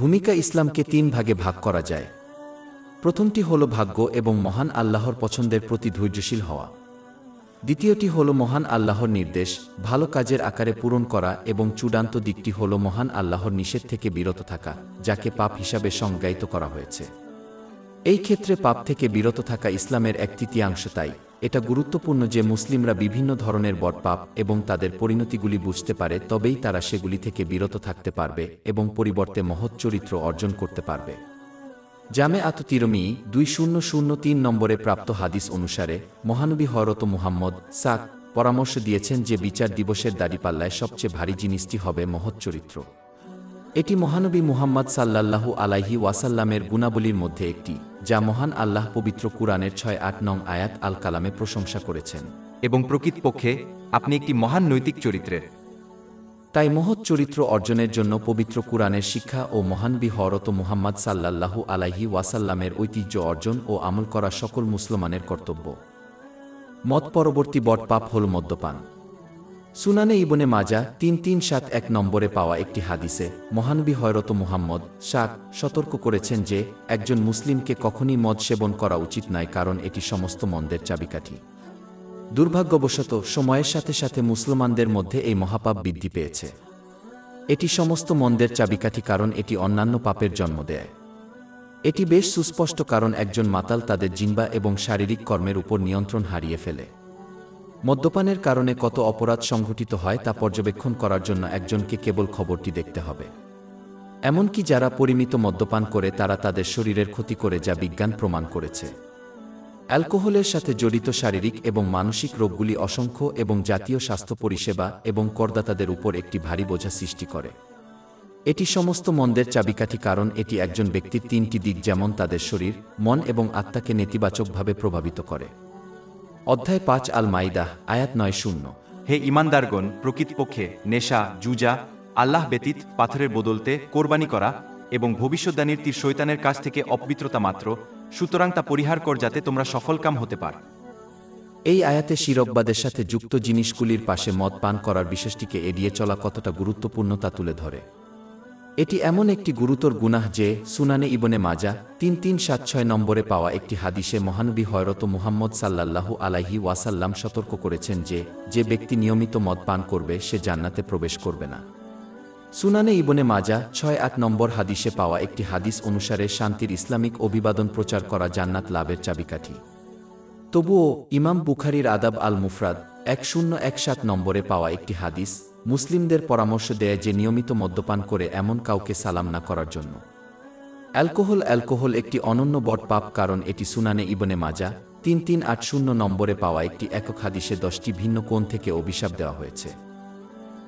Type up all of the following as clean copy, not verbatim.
ভূমিকা ইসলামকে তিন ভাগে ভাগ করা যায়। প্রথমটি হল ভাগ্য এবং মহান আল্লাহর পছন্দের প্রতি ধৈর্যশীল হওয়া। দ্বিতীয়টি হল মহান আল্লাহর নির্দেশ ভালো কাজের আকারে পূরণ করা এবং চূড়ান্ত দিকটি হল মহান আল্লাহর নিষেধ থেকে বিরত থাকা, যাকে পাপ হিসাবে সংজ্ঞায়িত করা হয়েছে। এই ক্ষেত্রে পাপ থেকে বিরত থাকা ইসলামের এক তৃতীয়াংশ। তাই এটা গুরুত্বপূর্ণ যে মুসলিমরা বিভিন্ন ধরনের বড় পাপ এবং তাদের পরিণতিগুলি বুঝতে পারে, তবেই তারা সেগুলি থেকে বিরত থাকতে পারবে এবং পরিবর্তে মহৎ চরিত্র অর্জন করতে পারবে। জামে আত তিরমিজি 2003 নম্বরে প্রাপ্ত হাদিস অনুসারে মহানবী হযরত মুহাম্মদ পরামর্শ দিয়েছেন যে বিচার দিবসের দাড়িপাল্লায় সবচেয়ে ভারী জিনিসটি হবে মহৎ চরিত্র। এটি মহানবী মুহাম্মদ সাল্লাল্লাহু আলাইহি ওয়াসাল্লামের গুণাবলীর মধ্যে একটি, যা মহান আল্লাহ পবিত্র কুরআনের 6-8 নং আয়াত আল কালামে প্রশংসা করেছেন। এবং প্রকৃতপক্ষে আপনি একটি মহান নৈতিক চরিত্রের। তাই মহৎ চরিত্র অর্জনের জন্য পবিত্র কুরআনের শিক্ষা ও মহানবী হযরত মুহাম্মদ সাল্লাল্লাহু আলাইহি ওয়াসাল্লামের ঐতিহ্য অর্জন ও আমল করা সকল মুসলমানের কর্তব্য। মদ পরবর্তী বড় পাপ হল মদ্যপান। সুনানে ইবনে মাজাহ 3371 নম্বরে পাওয়া একটি হাদিসে মহানবী হযরত মুহাম্মদ সতর্ক করেছেন যে একজন মুসলিমকে কখনই মদ সেবন করা উচিত নয়, কারণ এটি সমস্ত মন্দের চাবিকাঠি। দুর্ভাগ্যবশত সময়ের সাথে সাথে মুসলমানদের মধ্যে এই মহাপাপ বৃদ্ধি পেয়েছে। এটি সমস্ত মন্দের চাবিকাঠি, কারণ এটি অন্যান্য পাপের জন্ম দেয়। এটি বেশ সুস্পষ্ট, কারণ একজন মাতাল তাদের জিহ্বা এবং শারীরিক কর্মের উপর নিয়ন্ত্রণ হারিয়ে ফেলে। মদ্যপানের কারণে কত অপরাধ সংঘটিত হয় তা পর্যবেক্ষণ করার জন্য একজনকে কেবল খবরটি দেখতে হবে। এমনকি যারা পরিমিত মদ্যপান করে তারা তাদের শরীরের ক্ষতি করে, যা বিজ্ঞান প্রমাণ করেছে। অ্যালকোহলের সাথে জড়িত শারীরিক এবং মানসিক রোগগুলি অসংখ্য এবং জাতীয় স্বাস্থ্য পরিষেবা এবং করদাতাদের উপর একটি ভারী বোঝা সৃষ্টি করে। এটি সমস্ত মন্দের চাবিকাঠি, কারণ এটি একজন ব্যক্তির তিনটি দিক, যেমন তাদের শরীর, মন এবং আত্মাকে নেতিবাচকভাবে প্রভাবিত করে। অধ্যায় 5 আল মাইদাহ আয়াত 9-0। হে ঈমানদারগণ, প্রকৃতপক্ষে নেশা, জুজা, আল্লাহ ব্যতীত পাথরের বদলতে কোরবানি করা এবং ভবিষ্যদ্বাণীর তীর শয়তানের কাছ থেকে অপবিত্রতা মাত্র, সুতরাং তা পরিহার কর যাতে তোমরা সফলকাম হতে পার। এই আয়াতে শিরকবাদের সাথে যুক্ত জিনিসগুলির পাশে মদ পান করার বিষয়টিকে এড়িয়ে চলা কতটা গুরুত্বপূর্ণ তা তুলে ধরে। এটি এমন একটি গুরুতর গুনাহ যে সুনানে ইবনে মাজাহ 3376 নম্বরে পাওয়া একটি হাদিসে মহানবী হযরত মুহাম্মদ সাল্লাল্লাহু আলাইহি ওয়াসাল্লাম সতর্ক করেছেন যে যে ব্যক্তি নিয়মিত মদ পান করবে সে জান্নাতে প্রবেশ করবে না। সুনানে ইবনে মাজাহ 6-8 নম্বর হাদিসে পাওয়া একটি হাদিস অনুসারে শান্তির ইসলামিক অভিবাদন প্রচার করা জান্নাত লাভের চাবিকাঠি। তবুও ইমাম বুখারীর আদাব আল মুফরাদ 1017 নম্বরে পাওয়া একটি হাদিস মুসলিমদের পরামর্শ দেয় যে নিয়মিত মদ্যপান করে এমন কাউকে সালাম না করার জন্য। অ্যালকোহল একটি অনন্য বড় পাপ, কারণ এটি সুনানে ইবনে মাজাহ 3380 নম্বরে পাওয়া একটি একক হাদিসে 10টি ভিন্ন কোণ থেকে অভিশাপ দেওয়া হয়েছে।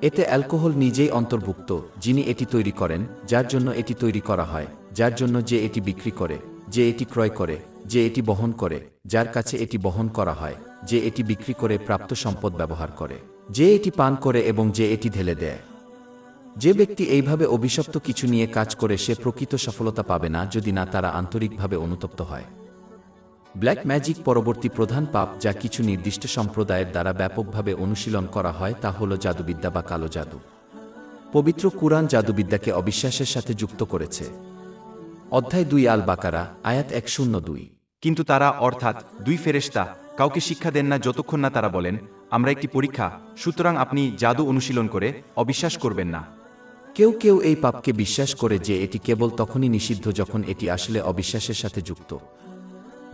এতে অ্যালকোহল নিজেই অন্তর্ভুক্ত, যিনি এটি তৈরি করেন, যার জন্য এটি তৈরি করা হয়, যার জন্য যে এটি বিক্রি করে, যে এটি ক্রয় করে, যে এটি বহন করে, যার কাছে এটি বহন করা হয়, যে এটি বিক্রি করে প্রাপ্ত সম্পদ ব্যবহার করে, যে এটি পান করে এবং যে এটি ঢেলে দেয়। যে ব্যক্তি এইভাবে অভিশপ্ত কিছু নিয়ে কাজ করে সে প্রকৃত সফলতা পাবে না যদি না তারা আন্তরিকভাবে অনুতপ্ত হয়। ব্ল্যাক ম্যাজিক পরবর্তী প্রধান পাপ, যা কিছু নির্দিষ্ট সম্প্রদায়ের দ্বারা ব্যাপকভাবে অনুশীলন করা হয়, তা হল জাদুবিদ্যা বা কালো জাদু। পবিত্র কুরআন জাদুবিদ্যাকে অবিশ্বাসের সাথে যুক্ত করেছে। অধ্যায় 2 আল বাকারা আয়াত 102। কিন্তু তারা, অর্থাৎ দুই ফেরেশতা, কাউকে শিক্ষা দেন না যতক্ষণ না তারা বলেন, আমরা একটি পরীক্ষা, সুতরাং আপনি জাদু অনুশীলন করে অবিশ্বাস করবেন না। কেউ কেউ এই পাপকে বিশ্বাস করে যে এটি কেবল তখনই নিষিদ্ধ যখন এটি আসলে অবিশ্বাসের সাথে যুক্ত।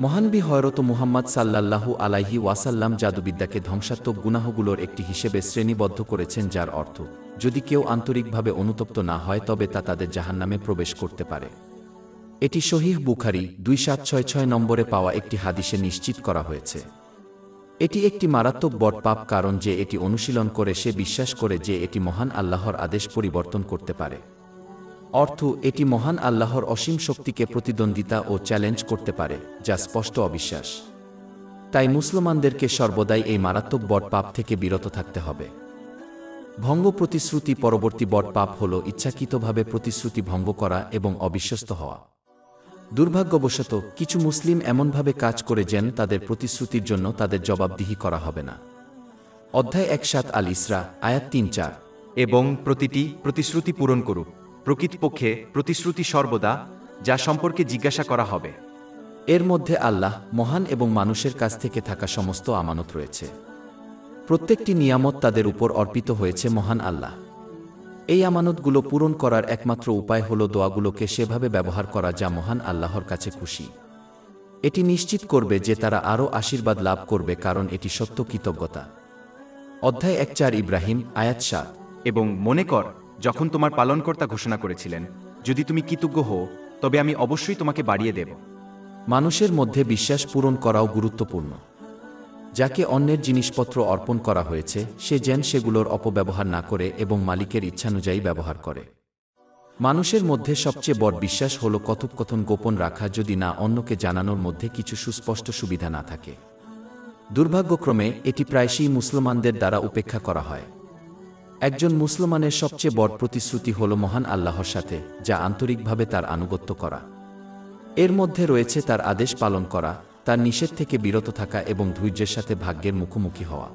মহানবী হযরত মুহাম্মদ সাল্লাল্লাহু আলাইহি ওয়াসাল্লাম জাদুবিদ্যাকে ধ্বংসাত্মক গুনাহগুলোর একটি হিসেবে শ্রেণীবদ্ধ করেছেন, যার অর্থ যদি কেউ আন্তরিকভাবে অনুতপ্ত না হয় তবে তা তাদের জাহান্নামে প্রবেশ করতে পারে। এটি সহিহ বুখারী 2766 নম্বরে পাওয়া একটি হাদিসে নিশ্চিত করা হয়েছে। এটি একটি মারাত্মক বড় পাপ, কারণ যে এটি অনুশীলন করে সে বিশ্বাস করে যে এটি মহান আল্লাহর আদেশ পরিবর্তন করতে পারে। অর্থ, এটি মহান আল্লাহর অসীম শক্তিকে প্রতিদ্বন্দ্বিতা ও চ্যালেঞ্জ করতে পারে, যা স্পষ্ট অবিশ্বাস। তাই মুসলমানদেরকে সর্বদাই এই মারাত্মক বড় পাপ থেকে বিরত থাকতে হবে। ভঙ্গ প্রতিশ্রুতি পরবর্তী বড় পাপ হল ইচ্ছাকৃতভাবে প্রতিশ্রুতি ভঙ্গ করা এবং অবিশ্বস্ত হওয়া। দুর্ভাগ্যবশত কিছু মুসলিম এমনভাবে কাজ করে যেন তাদের প্রতিশ্রুতির জন্য তাদের জবাবদিহি করা হবে না। অধ্যায় 17 আল ইসরা আয়াত 3-4। এবং প্রতিটি প্রতিশ্রুতি পূরণ করুক। প্রকৃতপক্ষে প্রতিশ্রুতি সর্বদা যা সম্পর্কে জিজ্ঞাসা করা হবে। এর মধ্যে আল্লাহ মহান এবং মানুষের কাছ থেকে থাকা সমস্ত আমানত রয়েছে। প্রত্যেকটি নিয়ামত তাদের উপর অর্পিত হয়েছে মহান আল্লাহ। এই আমানতগুলো পূরণ করার একমাত্র উপায় হল দোয়াগুলোকে সেভাবে ব্যবহার করা যা মহান আল্লাহর কাছে খুশি। এটি নিশ্চিত করবে যে তারা আরও আশীর্বাদ লাভ করবে, কারণ এটি সত্য কৃতজ্ঞতা। অধ্যায় 1:4 ইব্রাহিম আয়াত 7। এবং মনে কর, যখন তোমার পালনকর্তা ঘোষণা করেছিলেন, যদি তুমি কৃতজ্ঞ হও তবে আমি অবশ্যই তোমাকে বাড়িয়ে দেব। মানুষের মধ্যে বিশ্বাস পূরণ করাও গুরুত্বপূর্ণ। যাকে অন্যের জিনিসপত্র অর্পণ করা হয়েছে সে যেন সেগুলোর অপব্যবহার না করে এবং মালিকের ইচ্ছানুযায়ী ব্যবহার করে। মানুষের মধ্যে সবচেয়ে বড় বিশ্বাস হল কথোপকথন গোপন রাখা, যদি না অন্যকে জানানোর মধ্যে কিছু সুস্পষ্ট সুবিধা না থাকে। দুর্ভাগ্যক্রমে এটি প্রায়শই মুসলমানদের দ্বারা উপেক্ষা করা হয়। একজন মুসলমানের সবচেয়ে বড় প্রতিশ্রুতি হল মহান আল্লাহর সাথে, যা আন্তরিকভাবে তার আনুগত্য করা। এর মধ্যে রয়েছে তার আদেশ পালন করা, তার নিষেধ থেকে বিরত থাকা এবং ধৈর্যের সাথে ভাগ্যের মুখোমুখি হওয়া।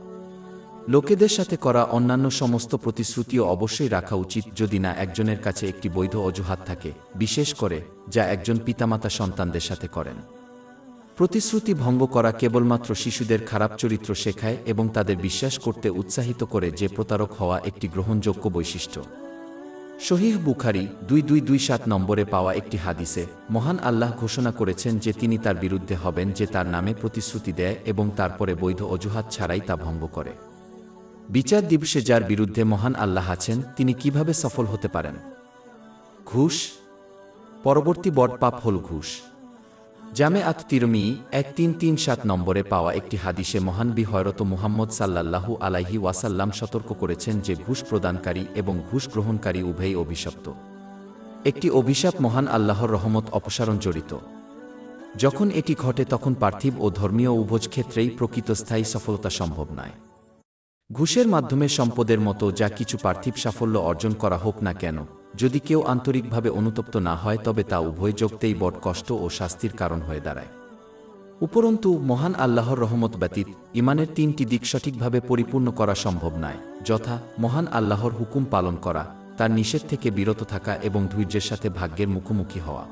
লোকেদের সাথে করা অন্যান্য সমস্ত প্রতিশ্রুতিও অবশ্যই রাখা উচিত, যদি না একজনের কাছে একটি বৈধ অজুহাত থাকে, বিশেষ করে যা একজন পিতামাতা সন্তানদের সাথে করেন। প্রতিশ্রুতি ভঙ্গ করা কেবলমাত্র শিশুদের খারাপ চরিত্র শেখায় এবং তাদের বিশ্বাস করতে উৎসাহিত করে যে প্রতারক হওয়া একটি গ্রহণযোগ্য বৈশিষ্ট্য। সহিহ বুখারী 2227 নম্বরে পাওয়া একটি হাদিসে মহান আল্লাহ ঘোষণা করেছেন যে তিনি তার বিরুদ্ধে হবেন যে তার নামে প্রতিশ্রুতি দেয় এবং তারপরে বৈধ অজুহাত ছাড়াই তা ভঙ্গ করে। বিচার দিবসে যার বিরুদ্ধে মহান আল্লাহ আছেন তিনি কিভাবে সফল হতে পারেন? ঘুষ। পরবর্তী বড় পাপ হল ঘুষ। জামে আত তিরমিজি 1337 নম্বরে পাওয়া একটি হাদিসে মহানবী হযরত মুহাম্মদ সাল্লাল্লাহু আলাইহি ওয়াসাল্লাম সতর্ক করেছেন যে ঘুষ প্রদানকারী এবং ঘুষ গ্রহণকারী উভয়ই অভিশপ্ত। একটি অভিশাপ মহান আল্লাহর রহমত অপসারণ জড়িত। যখন এটি ঘটে তখন পার্থিব ও ধর্মীয় উভয় ক্ষেত্রেই প্রকৃত স্থায়ী সফলতা সম্ভব নয়। ঘুষের মাধ্যমে সম্পদের মতো যা কিছু পার্থিব সাফল্য অর্জন করা হোক না কেন, যদি কেউ আন্তরিকভাবে অনুতপ্ত না হয় তবে তা উভয় জগতেই বড় কষ্ট ও শাস্তির কারণ হয়ে দাঁড়ায়। উপরন্তু মহান আল্লাহর রহমত ব্যতীত ইমানের 3টি দিক সঠিকভাবে পরিপূর্ণ করা সম্ভব নয়, যথা মহান আল্লাহর হুকুম পালন করা, তার নিষেধ থেকে বিরত থাকা এবং ধৈর্যের সাথে ভাগ্যের মুখোমুখি হওয়া।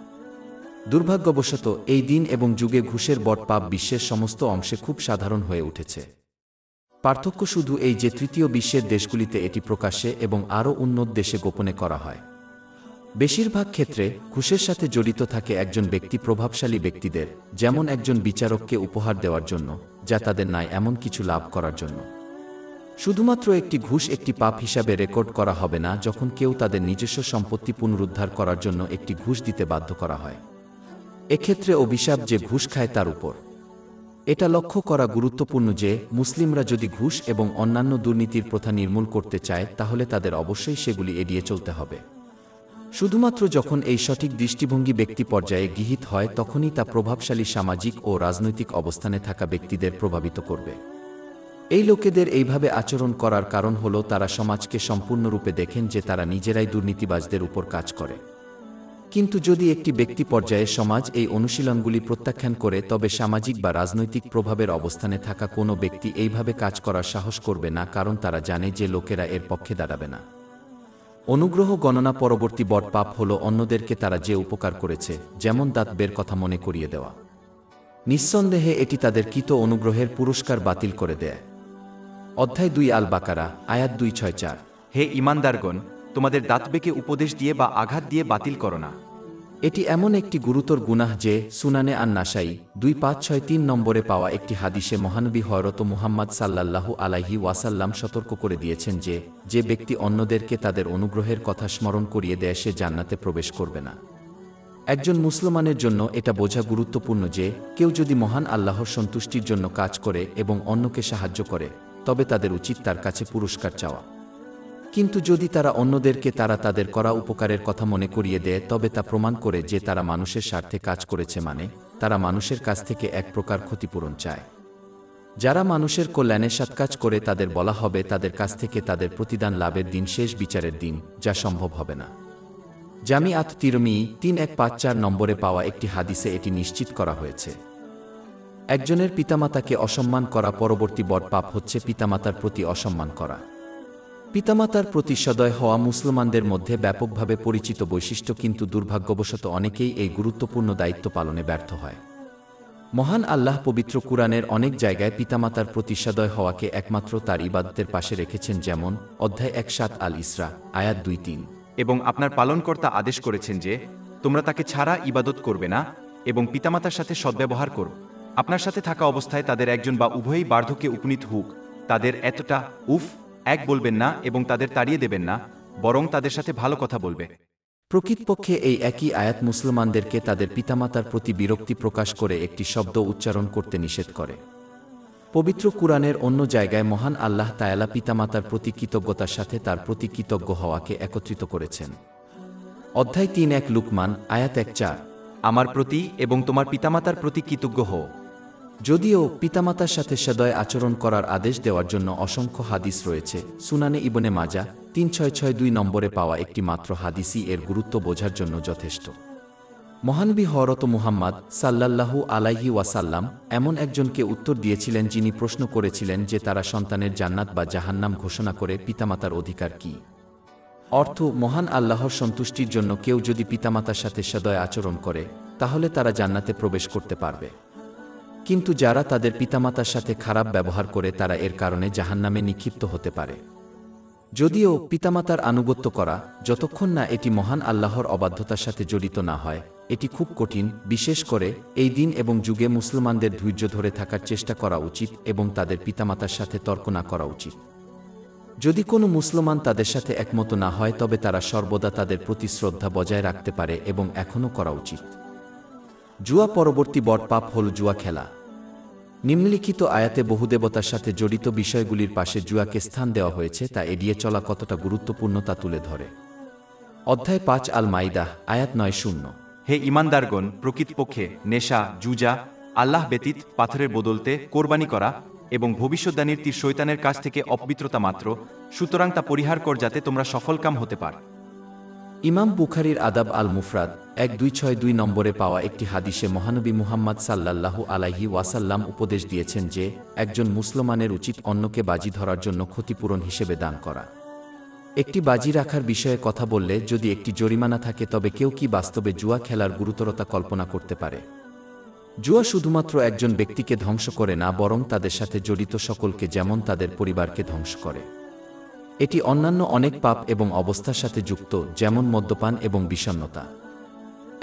দুর্ভাগ্যবশত এই দিন এবং যুগে ঘুষের বড় পাপ বিশ্বের সমস্ত অংশে খুব সাধারণ হয়ে উঠেছে। পার্থক্য শুধু এই যে তৃতীয় বিশ্বের দেশগুলিতে এটি প্রকাশ্যে এবং আরও উন্নত দেশে গোপনে করা হয়। বেশিরভাগ ক্ষেত্রে ঘুষের সাথে জড়িত থাকে একজন ব্যক্তি প্রভাবশালী ব্যক্তিদের, যেমন একজন বিচারককে উপহার দেওয়ার জন্য, যা তাদের নাই এমন কিছু লাভ করার জন্য। শুধুমাত্র একটি ঘুষ একটি পাপ হিসাবে রেকর্ড করা হবে না যখন কেউ তাদের নিজস্ব সম্পত্তি পুনরুদ্ধার করার জন্য একটি ঘুষ দিতে বাধ্য করা হয়। এক্ষেত্রে অভিশাপ যে ঘুষ খায় তার উপর। এটা লক্ষ্য করা গুরুত্বপূর্ণ যে মুসলিমরা যদি ঘুষ এবং অন্যান্য দুর্নীতির প্রথা নির্মূল করতে চায় তাহলে তাদের অবশ্যই সেগুলি এড়িয়ে চলতে হবে। শুধুমাত্র যখন এই সঠিক দৃষ্টিভঙ্গি ব্যক্তি পর্যায়ে গৃহীত হয় তখনই তা প্রভাবশালী সামাজিক ও রাজনৈতিক অবস্থানে থাকা ব্যক্তিদের প্রভাবিত করবে। এই লোকেদের এইভাবে আচরণ করার কারণ হল তারা সমাজকে সম্পূর্ণরূপে দেখেন যে তারা নিজেরাই দুর্নীতিবাজদের উপর কাজ করে। কিন্তু যদি একটি ব্যক্তি পর্যায়ে সমাজ এই অনুশীলনগুলি প্রত্যাখ্যান করে তবে সামাজিক বা রাজনৈতিক প্রভাবের অবস্থানে থাকা কোনো ব্যক্তি এইভাবে কাজ করার সাহস করবে না, কারণ তারা জানে যে লোকেরা এর পক্ষে দাঁড়াবে না। অনুগ্রহ গণনা পরবর্তী বড় পাপ হল অন্যদেরকে তারা যে উপকার করেছে, যেমন দাঁত বের কথা মনে করিয়ে দেওয়া। নিঃসন্দেহে এটি তাদের কৃত অনুগ্রহের পুরস্কার বাতিল করে দেয়। অধ্যায় 2 আল বাকারা আয়াত 264। হে ঈমানদারগণ, তোমাদের দাঁত বেঁকে উপদেশ দিয়ে বা আঘাত দিয়ে বাতিল করো না। এটি এমন একটি গুরুতর গুনাহ যে সুনানে আন-নাসাই 2563 নম্বরে পাওয়া একটি হাদিসে মহানবী হযরত মুহাম্মদ সাল্লাল্লাহু আলাইহি ওয়াসাল্লাম সতর্ক করে দিয়েছেন যে যে ব্যক্তি অন্যদেরকে তাদের অনুগ্রহের কথা স্মরণ করিয়ে দেয় সে জান্নাতে প্রবেশ করবে না। একজন মুসলমানের জন্য এটা বোঝা গুরুত্বপূর্ণ যে কেউ যদি মহান আল্লাহর সন্তুষ্টির জন্য কাজ করে এবং অন্যকে সাহায্য করে তবে তাদের উচিত তার কাছে পুরস্কার চাওয়া। কিন্তু যদি তারা অন্যদেরকে তাদের করা উপকারের কথা মনে করিয়ে দেয় তবে তা প্রমাণ করে যে তারা মানুষের স্বার্থে কাজ করেছে, মানে তারা মানুষের কাছ থেকে এক প্রকার ক্ষতিপূরণ চায়। যারা মানুষের কল্যাণে সৎকাজ করে তাদের বলা হবে তাদের কাছ থেকে তাদের প্রতিদান লাভের দিন শেষ বিচারের দিন, যা সম্ভব হবে না। জামি আত তিরমিজি 3154 নম্বরে পাওয়া একটি হাদিসে এটি নিশ্চিত করা হয়েছে। একজনের পিতামাতাকে অসম্মান করা পরবর্তী বড় পাপ হচ্ছে পিতামাতার প্রতি অসম্মান করা। পিতামাতার প্রতি সদয় হওয়া মুসলমানদের মধ্যে ব্যাপকভাবে পরিচিত বৈশিষ্ট্য, কিন্তু দুর্ভাগ্যবশত অনেকেই এই গুরুত্বপূর্ণ দায়িত্ব পালনে ব্যর্থ হয়। মহান আল্লাহ পবিত্র কুরআনের অনেক জায়গায় পিতামাতার প্রতি সদয় হওয়াকে একমাত্র তার ইবাদতের পাশে রেখেছেন, যেমন অধ্যায় ১৭ আল ইসরা আয়াত ২-৩। এবং আপনার পালনকর্তা আদেশ করেছেন যে তোমরা তাকে ছাড়া ইবাদত করবে না এবং পিতামাতার সাথে সদ্ব্যবহার করো। আপনার সাথে থাকা অবস্থায় তাদের একজন বা উভয়ই বার্ধক্যে উপনীত হোক, তাদের এতটা উফ এক বলবেন না এবং তাদের তাড়িয়ে দেবেন না, বরং তাদের সাথে ভালো কথা বলবে। প্রকৃতপক্ষে এই একই আয়াত মুসলমানদেরকে তাদের পিতামাতার প্রতি বিরক্তি প্রকাশ করে একটি শব্দ উচ্চারণ করতে নিষেধ করে। পবিত্র কুরআনের অন্য জায়গায় মহান আল্লাহ তাআলা পিতামাতার প্রতি কৃতজ্ঞতার সাথে তার প্রতি কৃতজ্ঞ হওয়াকে একত্রিত করেছেন। অধ্যায় ৩-১ লুকমান আয়াত ১-৪। আমার প্রতি এবং তোমার পিতামাতার প্রতি কৃতজ্ঞ হও। যদিও পিতামাতার সাথে সদয় আচরণ করার আদেশ দেওয়ার জন্য অসংখ্য হাদিস রয়েছে, সুনানে ইবনে মাজা ৩৬৬২ নম্বরে পাওয়া একটি মাত্র হাদিসই এর গুরুত্ব বোঝার জন্য যথেষ্ট। মহানবী হযরত মুহাম্মদ সাল্লাল্লাহু আলাইহি ওয়াসাল্লাম এমন একজনকে উত্তর দিয়েছিলেন যিনি প্রশ্ন করেছিলেন যে তারা সন্তানের জান্নাত বা জাহান্নাম ঘোষণা করে পিতামাতার অধিকার কি। অর্থ, মহান আল্লাহর সন্তুষ্টির জন্য কেউ যদি পিতামাতার সাথে সদয় আচরণ করে তাহলে তারা জান্নাতে প্রবেশ করতে পারবে, কিন্তু যারা তাদের পিতামাতার সাথে খারাপ ব্যবহার করে তারা এর কারণে জাহান্নামে নিক্ষিপ্ত হতে পারে। যদিও পিতামাতার আনুগত্য করা, যতক্ষণ না এটি মহান আল্লাহর অবাধ্যতার সাথে জড়িত না হয়, এটি খুব কঠিন, বিশেষ করে এই দিন এবং যুগে মুসলমানদের ধৈর্য ধরে থাকার চেষ্টা করা উচিত এবং তাদের পিতামাতার সাথে তর্ক না করা উচিত। যদি কোনো মুসলমান তাদের সাথে একমত না হয় তবে তারা সর্বদা তাদের প্রতি শ্রদ্ধা বজায় রাখতে পারে এবং এখনও করা উচিত। জুয়া পরবর্তী বড় পাপ হল জুয়া খেলা। নিম্নলিখিত আয়াতে বহুদেবতার সাথে জড়িত বিষয়গুলির পাশে জুয়াকে স্থান দেওয়া হয়েছে, তা এড়িয়ে চলা কতটা গুরুত্বপূর্ণ তা তুলে ধরে। অধ্যায় ৫ আল মাইদাহ আয়াত ৯-০। হে ঈমানদারগণ, প্রকৃতপক্ষে নেশা, জুজা, আল্লাহ ব্যতীত পাথরের বদলতে কোরবানি করা এবং ভবিষ্যদ্বাণীর তীর শয়তানের কাছ থেকে অপবিত্রতা মাত্র, সুতরাং তা পরিহার কর যাতে তোমরা সফলকাম হতে পার। ইমাম বুখারীর আদাব আল মুফরাদ ১২৬২ নম্বরে পাওয়া একটি হাদিসে মহানবী মুহাম্মদ সাল্লাল্লাহু আলাইহি ওয়াসাল্লাম উপদেশ দিয়েছেন যে একজন মুসলমানের উচিত অন্যকে বাজি ধরার জন্য ক্ষতিপূরণ হিসেবে দান করা। একটি বাজি রাখার বিষয়ে কথা বললে যদি একটি জরিমানা থাকে তবে কেউ কি বাস্তবে জুয়া খেলার গুরুতরতা কল্পনা করতে পারে? জুয়া শুধুমাত্র একজন ব্যক্তিকে ধ্বংস করে না, বরং তাদের সাথে জড়িত সকলকে, যেমন তাদের পরিবারকে ধ্বংস করে। এটি অন্যান্য অনেক পাপ এবং অবস্থার সাথে যুক্ত, যেমন মদ্যপান এবং বিষণ্ণতা।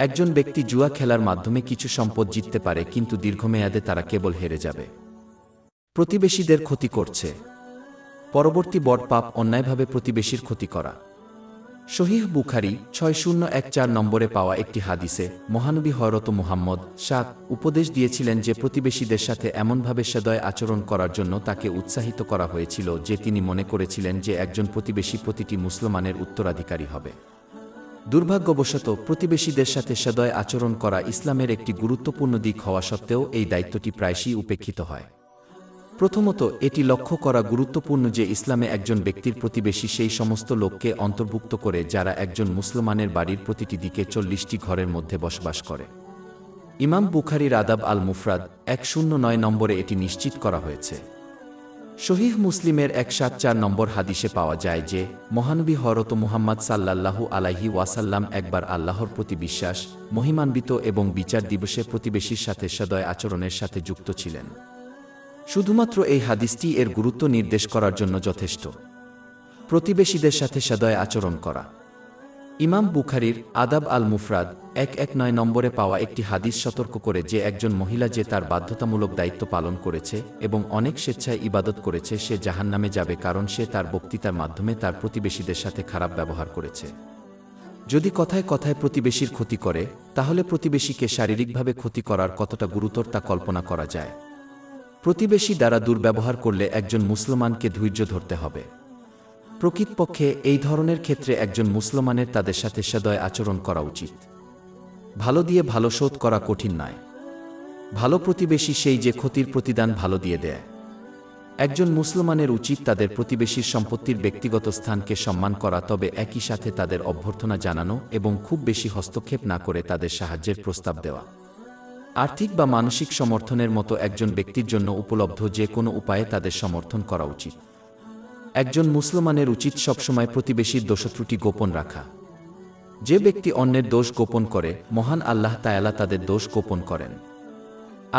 একজন ব্যক্তি জুয়া খেলার মাধ্যমে কিছু সম্পদ জিততে পারে, কিন্তু দীর্ঘমেয়াদে তারা কেবল হেরে যাবে। প্রতিবেশীদের ক্ষতি করছে। পরবর্তী বড় পাপ অন্যায়ভাবে প্রতিবেশীর ক্ষতি করা। সহিহ বুখারী ৬০১৪ নম্বরে পাওয়া একটি হাদিসে মহানবী হযরত মুহাম্মদ উপদেশ দিয়েছিলেন যে প্রতিবেশীদের সাথে এমনভাবে সদয় আচরণ করার জন্য তাকে উৎসাহিত করা হয়েছিল যে তিনি মনে করেছিলেন যে একজন প্রতিবেশী প্রতিটি মুসলমানের উত্তরাধিকারী হবে। দুর্ভাগ্যবশত প্রতিবেশীদের সাথে সদয় আচরণ করা ইসলামের একটি গুরুত্বপূর্ণ দিক হওয়া সত্ত্বেও এই দায়িত্বটি প্রায়শই উপেক্ষিত হয়। প্রথমত, এটি লক্ষ্য করা গুরুত্বপূর্ণ যে ইসলামে একজন ব্যক্তির প্রতিবেশী সেই সমস্ত লোককে অন্তর্ভুক্ত করে যারা একজন মুসলমানের বাড়ির প্রতিটি দিকে ৪০টি ঘরের মধ্যে বসবাস করে। ইমাম বুখারীর আদাব আল মুফরাদ ১০৯ নম্বরে এটি নিশ্চিত করা হয়েছে। সহিহ মুসলিমের ১৭৪ নম্বর হাদিসে পাওয়া যায় যে মহানবী হযরত মুহাম্মদ সাল্লাল্লাহু আলাইহি ওয়াসাল্লাম একবার আল্লাহর প্রতি বিশ্বাস, মহিমান্বিত এবং বিচার দিবসে প্রতিবেশীর সাথে সদয় আচরণের সাথে যুক্ত ছিলেন। শুধুমাত্র এই হাদিসটি এর গুরুত্ব নির্দেশ করার জন্য যথেষ্ট। প্রতিবেশীদের সাথে সদয় আচরণ করা। ইমাম বুখারীর আদাব আল মুফরাদ ১১৯ নম্বরে পাওয়া একটি হাদিস সতর্ক করে যে একজন মহিলা যে তার বাধ্যতামূলক দায়িত্ব পালন করেছে এবং অনেক স্বেচ্ছায় ইবাদত করেছে সে জাহান্নামে যাবে, কারণ সে তার বক্তৃতার মাধ্যমে তার প্রতিবেশীদের সাথে খারাপ ব্যবহার করেছে। যদি কথায় কথায় প্রতিবেশীর ক্ষতি করে, তাহলে প্রতিবেশীকে শারীরিকভাবে ক্ষতি করার কতটা গুরুতর তা কল্পনা করা যায়। প্রতিবেশী দ্বারা দুর্ব্যবহার করলে একজন মুসলমানকে ধৈর্য ধরতে হবে। প্রকৃতপক্ষে এই ধরনের ক্ষেত্রে একজন মুসলমানের তাদের সাথে সদয় আচরণ করা উচিত। ভালো দিয়ে ভালো শোধ করা কঠিন নয়। ভালো প্রতিবেশী সেই যে ক্ষতির প্রতিদান ভালো দিয়ে দেয়। একজন মুসলমানের উচিত তাদের প্রতিবেশীর সম্পত্তির ব্যক্তিগত স্থানকে সম্মান করা, তবে একই সাথে তাদের অভ্যর্থনা জানানো এবং খুব বেশি হস্তক্ষেপ না করে তাদের সাহায্যের প্রস্তাব দেওয়া। আর্থিক বা মানসিক সমর্থনের মতো একজন ব্যক্তির জন্য উপলব্ধ যে কোনো উপায়ে তাদের সমর্থন করা উচিত। একজন মুসলমানের উচিত সবসময় প্রতিবেশীর দোষত্রুটি গোপন রাখা। যে ব্যক্তি অন্যের দোষ গোপন করে, মহান আল্লাহ তাআলা তাদের দোষ গোপন করেন।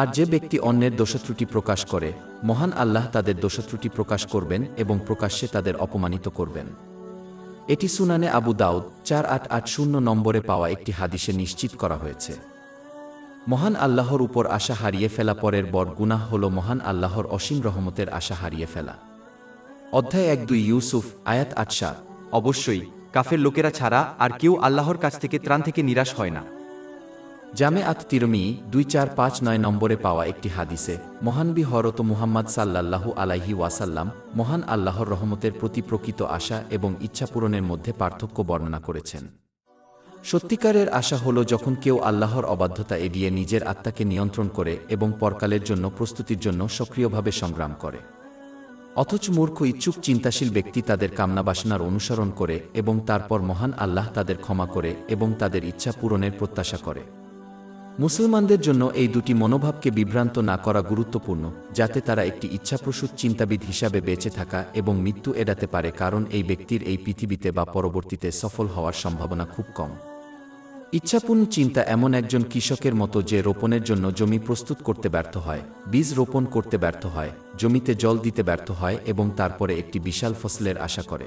আর যে ব্যক্তি অন্যের দোষত্রুটি প্রকাশ করে, মহান আল্লাহ তাদের দোষত্রুটি প্রকাশ করবেন এবং প্রকাশ্যে তাদের অপমানিত করবেন। এটি সুনানে আবু দাউদ 4880 নম্বরে পাওয়া একটি হাদিসে নিশ্চিত করা হয়েছে। মহান আল্লাহর উপর আশা হারিয়ে ফেলা পরের বড় গুনাহ হল মহান আল্লাহর অসীম রহমতের আশা হারিয়ে ফেলা। অধ্যায় 1-2 ইউসুফ আয়াত 8। অবশ্যই কাফের লোকেরা ছাড়া আর কেউ আল্লাহর কাছ থেকে ত্রাণ থেকে নিরাশ হয় না। জামে আত তিরমি 2459 নম্বরে পাওয়া একটি হাদিসে মহানবী হযরত মুহাম্মদ সাল্লাল্লাহু আলাইহি ওয়াসাল্লাম মহান আল্লাহর রহমতের প্রতি প্রকৃত আশা এবং ইচ্ছা পূরণের মধ্যে পার্থক্য বর্ণনা করেছেন। সত্যিকারের আশা হল যখন কেউ আল্লাহর অবাধ্যতা এড়িয়ে নিজের আত্মাকে নিয়ন্ত্রণ করে এবং পরকালের জন্য প্রস্তুতির জন্য সক্রিয়ভাবে সংগ্রাম করে। অথচ মূর্খ ইচ্ছুক চিন্তাশীল ব্যক্তি তাদের কামনাবাসনার অনুসরণ করে এবং তারপর মহান আল্লাহ তাদের ক্ষমা করে এবং তাদের ইচ্ছা পূরণের প্রত্যাশা করে। মুসলমানদের জন্য এই দুটি মনোভাবকে বিভ্রান্ত না করা গুরুত্বপূর্ণ, যাতে তারা একটি ইচ্ছাপ্রসূত চিন্তাবিদ হিসাবে বেঁচে থাকা এবং মৃত্যু এড়াতে পারে, কারণ এই ব্যক্তির এই পৃথিবীতে বা পরবর্তীতে সফল হওয়ার সম্ভাবনা খুব কম। ইচ্ছাপূর্ণ চিন্তা এমন একজন কৃষকের মতো যে রোপণের জন্য জমি প্রস্তুত করতে ব্যর্থ হয়, বীজ রোপণ করতে ব্যর্থ হয়, জমিতে জল দিতে ব্যর্থ হয় এবং তারপরে একটি বিশাল ফসলের আশা করে।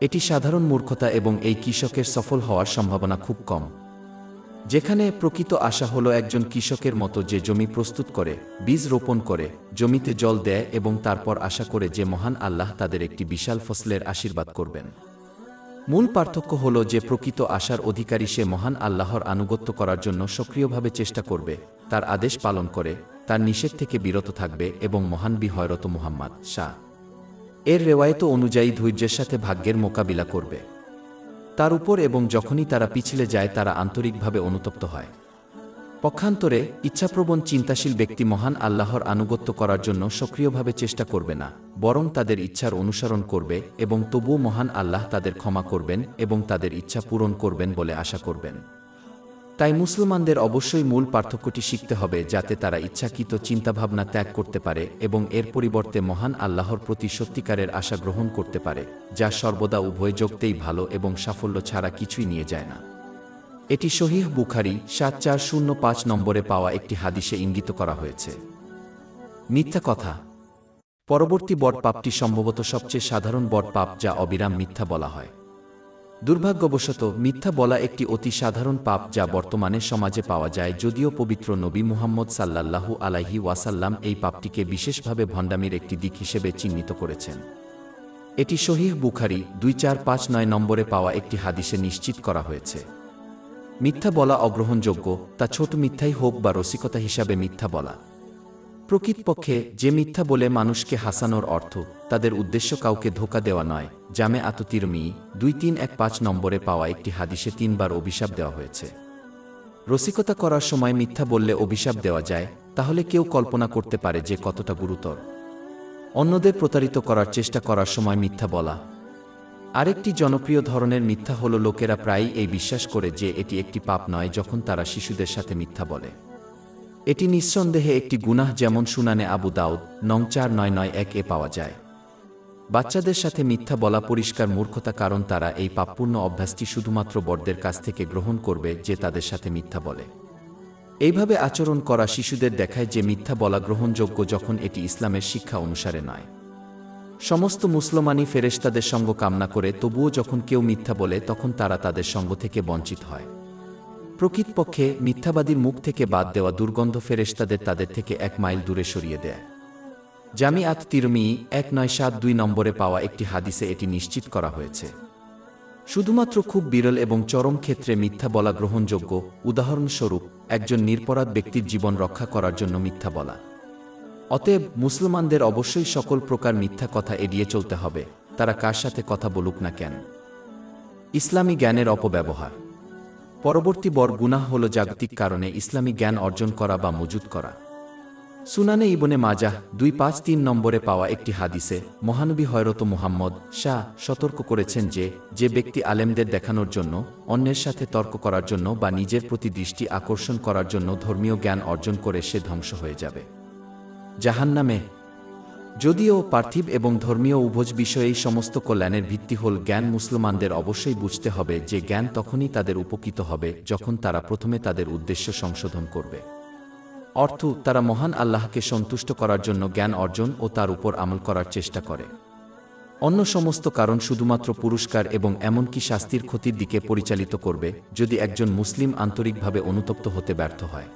এটি সাধারণ মূর্খতা এবং এই কৃষকের সফল হওয়ার সম্ভাবনা খুব কম। যেখানে প্রকৃত আশা হলো একজন কৃষকের মতো যে জমি প্রস্তুত করে, বীজ রোপণ করে, জমিতে জল দেয় এবং তারপর আশা করে যে মহান আল্লাহ তাদের একটি বিশাল ফসলের আশীর্বাদ করবেন। মূল পার্থক্য হল যে প্রকৃত আশার অধিকারী সে মহান আল্লাহর আনুগত্য করার জন্য সক্রিয়ভাবে চেষ্টা করবে, তার আদেশ পালন করে, তার নিষেধ থেকে বিরত থাকবে এবং মহানবী হযরত মুহাম্মদ এর রেওয়ায়েত অনুযায়ী ধৈর্যের সাথে ভাগ্যের মোকাবিলা করবে তার উপর, এবং যখনই তারা পিছলে যায় তারা আন্তরিকভাবে অনুতপ্ত হয়। পক্ষান্তরে ইচ্ছাপ্রবণ চিন্তাশীল ব্যক্তি মহান আল্লাহর আনুগত্য করার জন্য সক্রিয়ভাবে চেষ্টা করবে না, বরং তাদের ইচ্ছার অনুসরণ করবে এবং তবুও মহান আল্লাহ তাদের ক্ষমা করবেন এবং তাদের ইচ্ছা পূরণ করবেন বলে আশা করবেন। তাই মুসলমানদের অবশ্যই মূল পার্থক্যটি শিখতে হবে, যাতে তারা ইচ্ছাকৃত চিন্তাভাবনা ত্যাগ করতে পারে এবং এর পরিবর্তে মহান আল্লাহর প্রতি সত্যিকারের আশা গ্রহণ করতে পারে, যা সর্বদা উভয় জগতেই ভালো এবং সাফল্য ছাড়া কিছুই নিয়ে যায় না। এটি সহিহ বুখারী 7405 নম্বরে পাওয়া একটি হাদিসে ইঙ্গিত করা হয়েছে। মিথ্যা কথা। পরবর্তী বড় পাপটি সম্ভবত সবচেয়ে সাধারণ বড় পাপ, যা অবিরাম মিথ্যা বলা হয়। দুর্ভাগ্যবশত মিথ্যা বলা একটি অতি সাধারণ পাপ যা বর্তমানে সমাজে পাওয়া যায়, যদিও পবিত্র নবী মুহাম্মদ সাল্লাল্লাহু আলাইহি ওয়াসাল্লাম এই পাপটিকে বিশেষভাবে ভণ্ডামির একটি দিক হিসেবে চিহ্নিত করেছেন। এটি সহিহ বুখারী 2459 নম্বরে পাওয়া একটি হাদিসে নিশ্চিত করা হয়েছে। মিথ্যা বলা অগ্রহণযোগ্য, তা ছোট মিথ্যাই হোক বা রসিকতা হিসাবে মিথ্যা বলা। প্রকৃতপক্ষে যে মিথ্যা বলে মানুষকে হাসানোর অর্থ তাদের উদ্দেশ্য কাউকে ধোঁকা দেওয়া নয়। জামে আত তিরমিজি 2315 নম্বরে পাওয়া একটি হাদিসে 3 বার অভিশাপ দেওয়া হয়েছে। রসিকতা করার সময় মিথ্যা বললে অভিশাপ দেওয়া যায়, তাহলে কেউ কল্পনা করতে পারে যে কতটা গুরুতর। অন্যদের প্রতারিত করার চেষ্টা করার সময় মিথ্যা বলা। আরেকটি জনপ্রিয় ধরনের মিথ্যা হল লোকেরা প্রায়ই এই বিশ্বাস করে যে এটি একটি পাপ নয় যখন তারা শিশুদের সাথে মিথ্যা বলে। এটি নিঃসন্দেহে একটি গুনাহ, যেমন সুনানে আবু দাউদ 4991 পাওয়া যায়। বাচ্চাদের সাথে মিথ্যা বলা পরিষ্কার মূর্খতা, কারণ তারা এই পাপপূর্ণ অভ্যাসটি শুধুমাত্র বড়দের কাছ থেকে গ্রহণ করবে যে তাদের সাথে মিথ্যা বলে। এইভাবে আচরণ করা শিশুদের দেখায় যে মিথ্যা বলা গ্রহণযোগ্য যখন এটি ইসলামের শিক্ষা অনুসারে নয়। সমস্ত মুসলমানই ফেরেশতাদের সঙ্গ কামনা করে, তবুও যখন কেউ মিথ্যা বলে তখন তারা তাদের সঙ্গ থেকে বঞ্চিত হয়। প্রকৃতপক্ষে মিথ্যাবাদীর মুখ থেকে বাদ দেওয়া দুর্গন্ধ ফেরেশতাদের তাদের থেকে 1 মাইল দূরে সরিয়ে দেয়। জামি আত তিরমিজি 1972 নম্বরে পাওয়া একটি হাদিসে এটি নিশ্চিত করা হয়েছে। শুধুমাত্র খুব বিরল এবং চরম ক্ষেত্রে মিথ্যা বলা গ্রহণযোগ্য, উদাহরণস্বরূপ একজন নিরপরাধ ব্যক্তির জীবন রক্ষা করার জন্য মিথ্যা বলা। অতএব মুসলমানদের অবশ্যই সকল প্রকার মিথ্যা কথা এড়িয়ে চলতে হবে, তারা কার সাথে কথা বলুক না কেন। ইসলামী জ্ঞানের অপব্যবহার। পরবর্তী বড় গুনাহ হল জাগতিক কারণে ইসলামী জ্ঞান অর্জন করা বা মজুত করা। সুনানে ইবনে মাজাহ 253 নম্বরে পাওয়া একটি হাদিসে মহানবী হযরত মুহাম্মদ সতর্ক করেছেন যে যে ব্যক্তি আলেমদের দেখানোর জন্য, অন্যের সাথে তর্ক করার জন্য বা নিজের প্রতি দৃষ্টি আকর্ষণ করার জন্য ধর্মীয় জ্ঞান অর্জন করে সে ধ্বংস হয়ে যাবে জাহান্নামে। যদিও পার্থিব এবং ধর্মীয় উভয় বিষয়েই সমস্ত কল্যাণের ভিত্তি হল জ্ঞান, মুসলমানদের অবশ্যই বুঝতে হবে যে জ্ঞান তখনই তাদের উপকৃত হবে যখন তারা প্রথমে তাদের উদ্দেশ্য সংশোধন করবে। অর্থ, তারা মহান আল্লাহকে সন্তুষ্ট করার জন্য জ্ঞান অর্জন ও তার উপর আমল করার চেষ্টা করে। অন্য সমস্ত কারণ শুধুমাত্র পুরস্কার এবং এমনকি শাস্তির ক্ষতির দিকে পরিচালিত করবে যদি একজন মুসলিম আন্তরিকভাবে অনুতপ্ত হতে ব্যর্থ হয়।